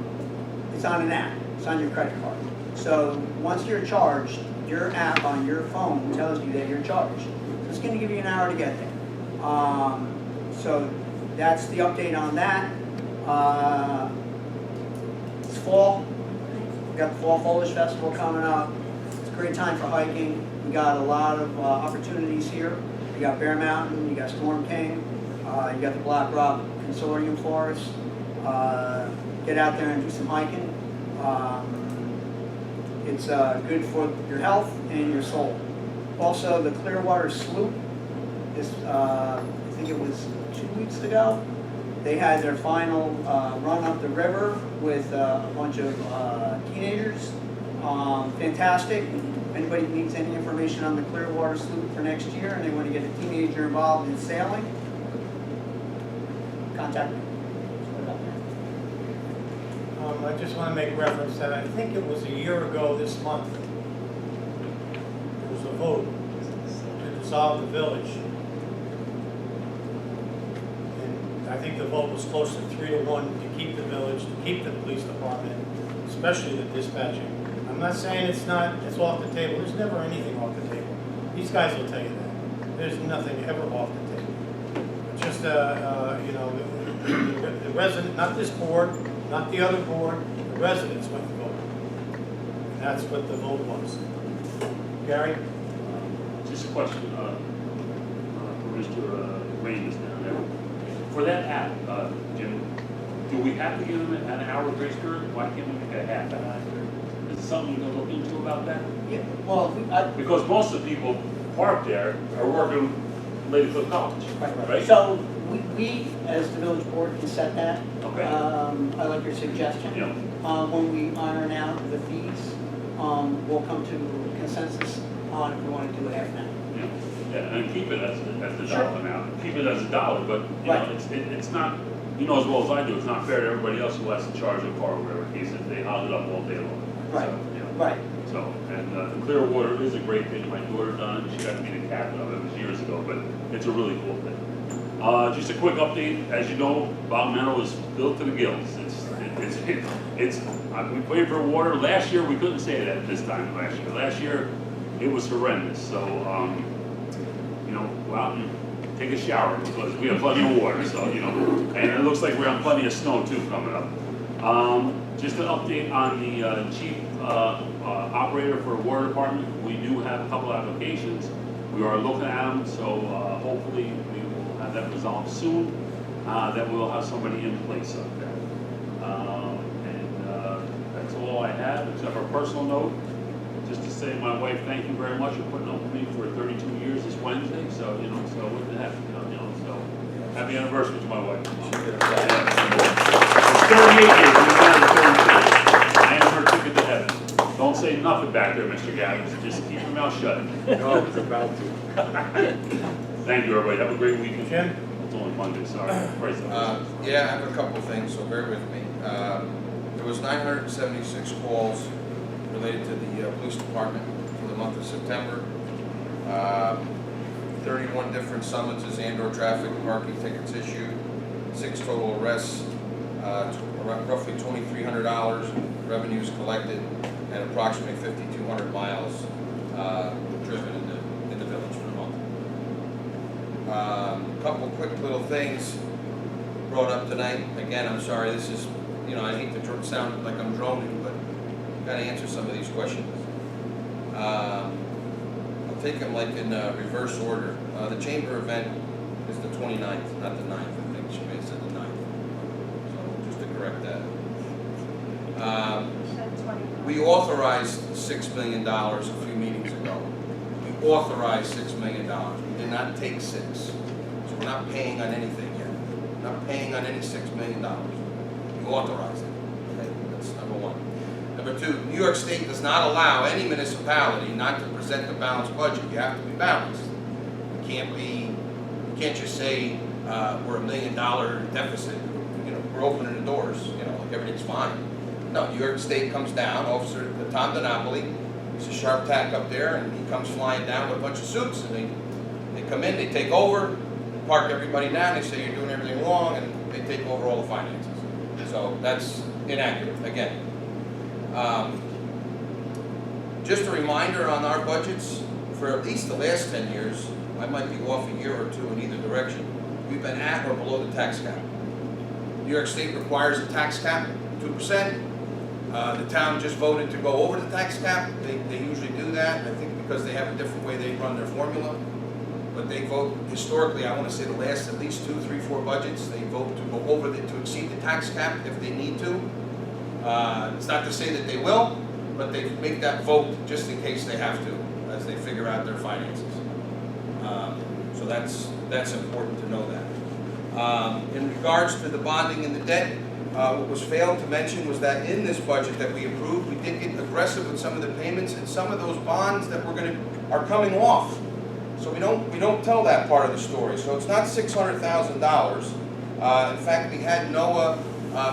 it's on an app, it's on your credit card. So once you're charged, your app on your phone tells you that you're charged. So it's going to give you an hour to get there. So that's the update on that. It's fall. We got the Fall Foliage Festival coming up. It's a great time for hiking. We got a lot of opportunities here. You got Bear Mountain, you got Storm King, you got the Black Rock Consortium Forest. Get out there and do some hiking. It's good for your health and your soul. Also, the Clearwater Sloop, I think it was 2 weeks ago, they had their final run up the river with a bunch of teenagers. Fantastic. If anybody needs any information on the Clearwater sloop for next year and they want to get a teenager involved in sailing, contact me. I just want to make reference that I think it was a year ago this month, there was a vote to dissolve the village. And I think the vote was close to 3-1 to keep the village, to keep the police department, especially the dispatching. I'm not saying it's off the table. There's never anything off the table. These guys will tell you that. There's nothing ever off the table. It's just, you know, the resident, not this board, not the other board, the residents went to vote. And that's what the vote was. Gary? Just a question, for Mr. Raines down there. For that app, Jim, do we have to give them an hour grace period? Why can't we make it a half hour? Is there something you're gonna look into about that? Yeah, well, Because most of the people parked there are working Lady Cliff College, right? So we, as the village board, can set that. Okay. I like your suggestion. Yeah. When we iron out the fees, we'll come to consensus on if we want to do half an hour. Yeah, and keep it as the Sure. dollar now. Keep it as a dollar, but you Right. know, it's not. You know as well as I do, it's not fair to everybody else who has to charge a car or whatever case if they hog it up all day long. Right. So, you know, Right. So and Clearwater is a great thing. My daughter done it. She got to be the captain of it. It was years ago, but it's a really cool thing. Just a quick update. As you know, Bog Meadow is built to the gills. We paid for water. Last year we couldn't say that this time last year. Last year it was horrendous. So you know, go out and take a shower because we have plenty of water. So you know, and it looks like we're on plenty of snow too coming up. Just an update on the chief operator for water department. We do have a couple applications. We are looking at them, so hopefully we will have that resolved soon. That we'll have somebody in place up there. That's all I have, except for a personal note. Just to say, my wife, thank you very much for putting up with me for 32 years this Wednesday. So you know, so what the heck, you know, so happy anniversary to my wife. It's 38 years. We've been married 32. I am her ticket to heaven. Don't say nothing back there, Mr. Gabbins. Just keep your mouth shut. No, I was about to. Thank you, everybody. Have a great weekend. Jim? It's only Monday, sorry. Praise the Lord. Yeah, I have a couple of things, so bear with me. There was 976 calls related to the police department for the month of September. 31 different summonses and/or traffic parking tickets issued. 6 total arrests. Roughly $2,300 revenues collected, and approximately 5,200 miles driven in the village for the month. Couple quick little things brought up tonight. Again, I'm sorry, this is, you know, I hate to sound like I'm droning, but I've got to answer some of these questions. I'll take them like in reverse order. The chamber event is the 29th, not the 9th. I think she may have said the 9th. So just to correct that. We authorized $6 million a few meetings ago. We authorized $6 million. We did not take 6. So we're not paying on anything yet. We're not paying on any $6 million. We authorized it. Okay, that's number one. Number two, New York State does not allow any municipality not to present a balanced budget. You have to be balanced. You can't just say we're $1 million deficit. You know, we're opening the doors. You know, like everything's fine. No, New York State comes down. Officer Tom DiNapoli, he's a sharp tack up there, and he comes flying down with a bunch of suits, and they come in, they take over, park everybody down. They say you're doing everything wrong, and they take over all the finances. So that's inaccurate again. Just a reminder on our budgets, for at least the last 10 years, I might be off a year or two in either direction, we've been at or below the tax cap. New York State requires a tax cap, 2%. The town just voted to go over the tax cap. They usually do that, I think because they have a different way they run their formula. But they vote, historically, I want to say the last at least 2, 3, 4 budgets, they vote to go over to exceed the tax cap if they need to. It's not to say that they will, but they make that vote just in case they have to, as they figure out their finances. So that's important to know that. In regards to the bonding and the debt, what was failed to mention was that in this budget that we approved, we did get aggressive with some of the payments and some of those bonds that are coming off. So we don't tell that part of the story. So it's not $600,000. In fact, we had Noah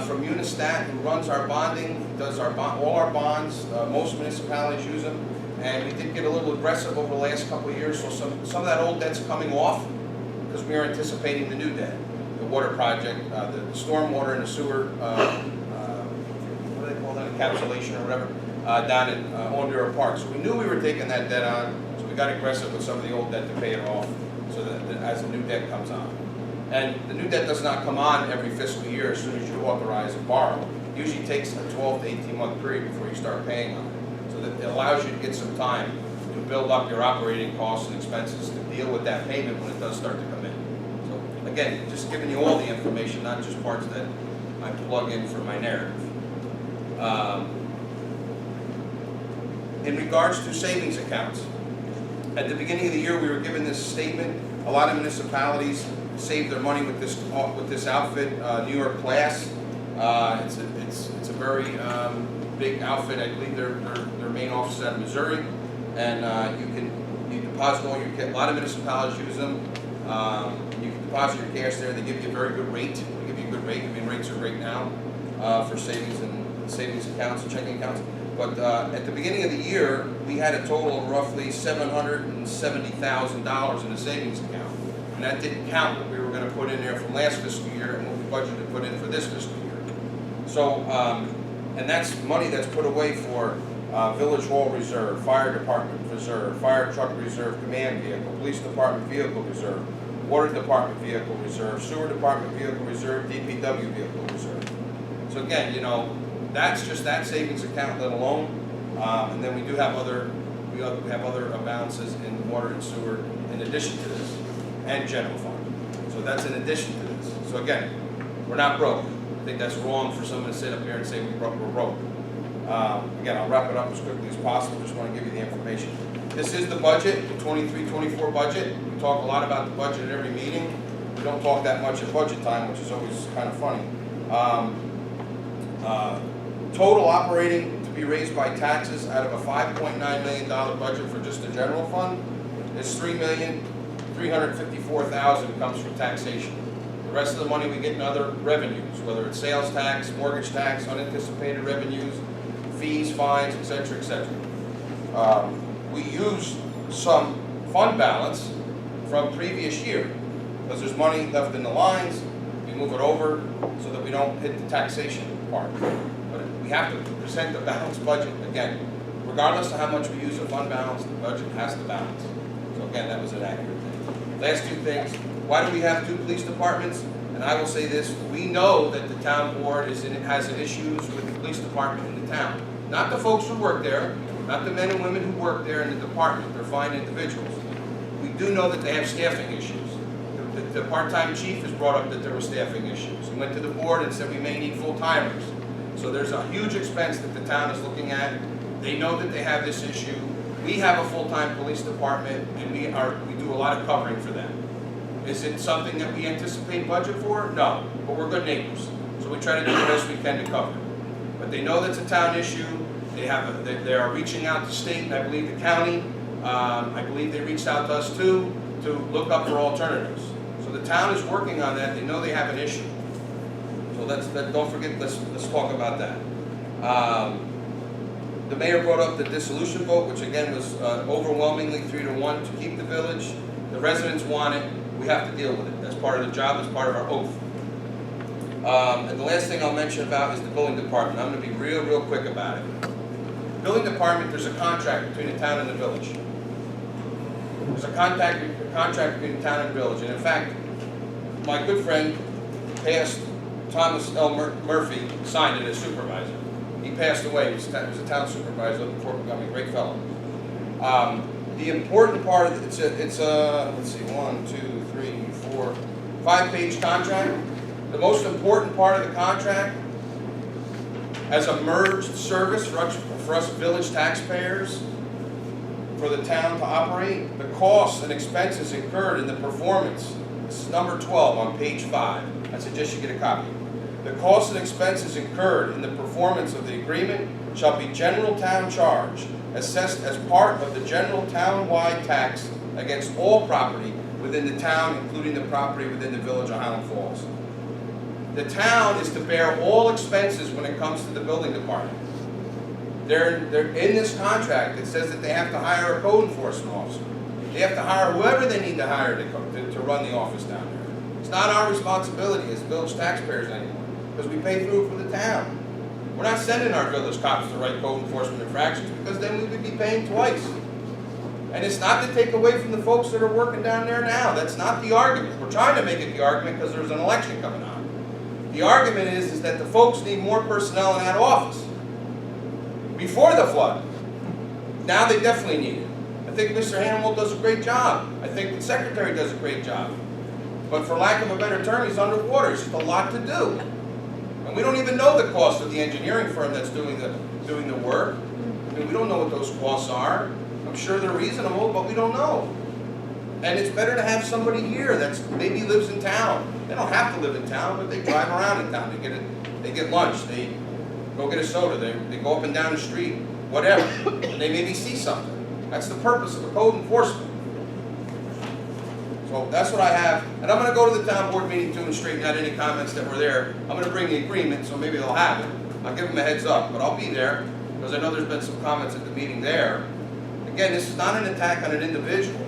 from Unistat, who runs our bonding, does all our bonds. Most municipalities use them, and we did get a little aggressive over the last couple of years. So some of that old debt's coming off because we are anticipating the new debt, the water project, the stormwater and the sewer. What do they call that? Encapsulation or whatever, down in Ondura Park. So we knew we were taking that debt on. So we got aggressive with some of the old debt to pay it off, so that as the new debt comes on. And the new debt does not come on every fiscal year as soon as you authorize and borrow. It usually takes a 12 to 18 month period before you start paying on it. So that it allows you to get some time to build up your operating costs and expenses to deal with that payment when it does start to come in. So again, just giving you all the information, not just parts that I plug in for my narrative. In regards to savings accounts, at the beginning of the year we were given this statement. A lot of municipalities save their money with this outfit, New York Class. It's a very big outfit. I believe their main office is out of Missouri, and you deposit all your cash. A lot of municipalities use them. You can deposit your cash there. They give you a very good rate. They give you a good rate. I mean, rates are great now for savings accounts and checking accounts. But at the beginning of the year, we had a total of roughly $770,000 in a savings account. And that didn't count what we were going to put in there from last fiscal year and what we budgeted to put in for this fiscal year. So, and that's money that's put away for Village Hall Reserve, Fire Department Reserve, Fire Truck Reserve Command Vehicle, Police Department Vehicle Reserve, Water Department Vehicle Reserve, Sewer Department Vehicle Reserve, DPW Vehicle Reserve. So again, you know, that's just that savings account let alone. And then we do have we have other balances in water and sewer in addition to this, and general fund. So that's in addition to this. So again, we're not broke. I think that's wrong for someone to sit up here and say we're broke. Again, I'll wrap it up as quickly as possible. Just want to give you the information. This is the budget, the 23-24 budget. We talk a lot about the budget at every meeting. We don't talk that much at budget time, which is always kind of funny. Total operating to be raised by taxes out of a $5.9 million budget for just the general fund is $3,354,000 comes from taxation. The rest of the money we get in other revenues, whether it's sales tax, mortgage tax, unanticipated revenues, fees, fines, etc., etc. We use some fund balance from previous year because there's money left in the lines. We move it over so that we don't hit the taxation part. But we have to present the balanced budget again. Regardless of how much we use of fund balance, the budget has to balance. So again, that was an accurate thing. Last two things. Why do we have two police departments? And I will say this, we know that the town board has issues with the police department in the town. Not the folks who work there, not the men and women who work there in the department. They're fine individuals. We do know that they have staffing issues. The part-time chief has brought up that there were staffing issues. We went to the board and said we may need full-timers. So there's a huge expense that the town is looking at. They know that they have this issue. We have a full-time police department, and we do a lot of covering for them. Is it something that we anticipate budget for? No, but we're good neighbors. So we try to do the best we can to cover it. But they know that's a town issue. They are reaching out to state, and I believe the county. I believe they reached out to us too to look up for alternatives. So the town is working on that. They know they have an issue. So don't forget. Let's talk about that. The mayor brought up the dissolution vote, which again was overwhelmingly 3-1 to keep the village. The residents want it. We have to deal with it. That's part of the job. That's part of our oath. And the last thing I'll mention about is the building department. I'm going to be real quick about it. Building department, there's a contract between the town and the village. There's a contract between the town and the village. And in fact, my good friend, past Thomas L. Murphy, signed it as supervisor. He passed away. He was a town supervisor up in Fort Montgomery, great fellow. The important part of it's a let's see, 1, 2, 3, 4, 5-page contract. The most important part of the contract, as a merged service for us village taxpayers, for the town to operate, the costs and expenses incurred in the performance. This is number 12 on page 5. I suggest you get a copy. The costs and expenses incurred in the performance of the agreement shall be general town charge, assessed as part of the general town-wide tax against all property within the town, including the property within the village of Highland Falls. The town is to bear all expenses when it comes to the building department. They're in this contract, it says that they have to hire a code enforcement officer. They have to hire whoever they need to hire to run the office down there. It's not our responsibility as village taxpayers anymore, because we pay through for the town. We're not sending our village cops to write code enforcement infractions, because then we would be paying twice. And it's not to take away from the folks that are working down there now. That's not the argument. We're trying to make it the argument because there's an election coming on. The argument is that the folks need more personnel in that office. Before the flood. Now they definitely need it. I think Mr. Hannibal does a great job. I think the secretary does a great job. But for lack of a better term, he's underwater. There's just a lot to do. And we don't even know the cost of the engineering firm that's doing the work. I mean, we don't know what those costs are. I'm sure they're reasonable, but we don't know. And it's better to have somebody here that's maybe lives in town. They don't have to live in town, but they drive around in town. They get lunch. They go get a soda. They go up and down the street. Whatever. And they maybe see something. That's the purpose of a code enforcement. So that's what I have. And I'm going to go to the town board meeting too and straighten out any comments that were there. I'm going to bring the agreement, so maybe they'll have it. I'll give them a heads up, but I'll be there because I know there's been some comments at the meeting there. Again, this is not an attack on an individual.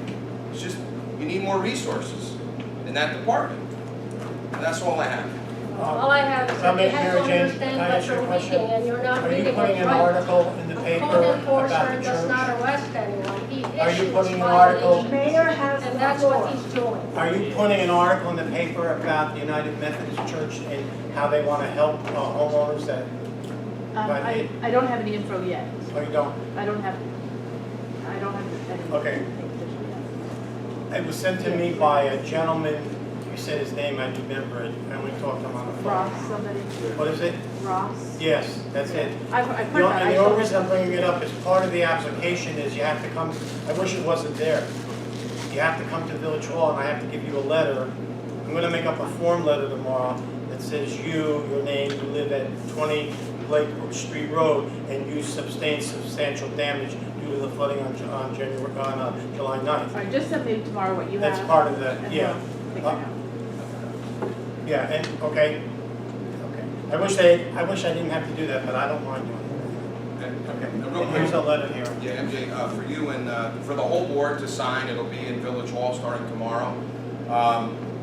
It's just you need more resources in that department. And that's all I have. All I have is that you have to understand what you're reading, and you're not Are reading you it putting an right. article in the A paper code about enforcer the does not church? arrest anyone, he Are you issues putting an article- violations, Mayor has and the that's floor. what he's doing. Are you putting an article in the paper about the United Methodist Church and how they want to help homeowners that, I don't have any info yet. or you don't? I don't have any. Okay. It was sent to me by a gentleman, you said his name, I remember it, and we talked to him on the phone. Ross, somebody, What is it? Ross. Yes, that's it. I've The heard that. and the only reason I'm bringing it up is part of the application is you have to come, I wish it wasn't there. You have to come to Village Hall and I have to give you a letter. I'm gonna make up a form letter tomorrow that says your name, you live at 20 Lakewood Street Road and you sustained substantial damage due to the flooding on July 9th. All right, just send me tomorrow what you have. That's part of the, and yeah. we'll figure it out. Yeah, and, okay. I wish I didn't have to do that, but I don't mind doing it. Okay, and here's a letter here. Yeah, MJ, for you and for the whole board to sign, it'll be in Village Hall starting tomorrow.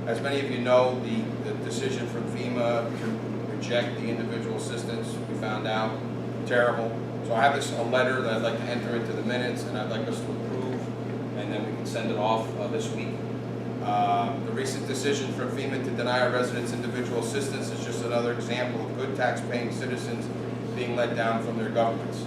As many of you know, the decision from FEMA to reject the individual assistance, we found out, terrible. So I have a letter that I'd like to enter into the minutes and I'd like us to approve, and then we can send it off this week. The recent decision from FEMA to deny our residents individual assistance is just another example of good tax-paying citizens being let down from their governments.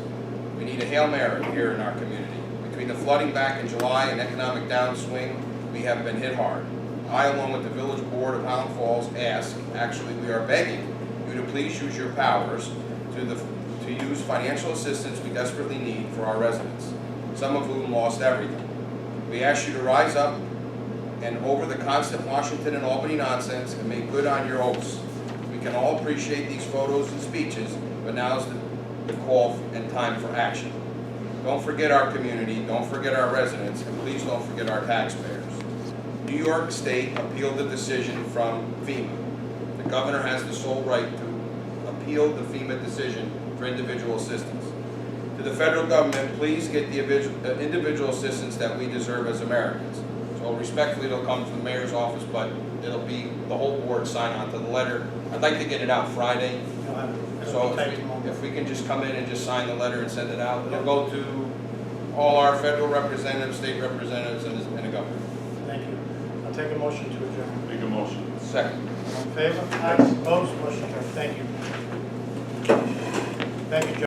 We need a Hail Mary here in our community. Between the flooding back in July and economic downswing, we have been hit hard. I, along with the Village Board of Highland Falls, actually we are begging you to please use your powers to use financial assistance we desperately need for our residents, some of whom lost everything. We ask you to rise up and over the constant Washington and Albany nonsense and make good on your oaths. We can all appreciate these photos and speeches, but now's the call and time for action. Don't forget our community, don't forget our residents, and please don't forget our taxpayers. New York State appealed the decision from FEMA. The governor has the sole right to appeal the FEMA decision for individual assistance. To the federal government, please get the individual assistance that we deserve as Americans. So respectfully, it'll come from the mayor's office, but it'll be the whole board sign on to the letter. I'd like to get it out Friday. So if we can just come in and just sign the letter and send it out, it'll go to all our federal representatives, state representatives, and the governor. Thank you. I'll take a motion to adjourn. Make a motion. Second. All in favor? Aye. Opposed? Motion carries. Thank you. Thank you, Joe.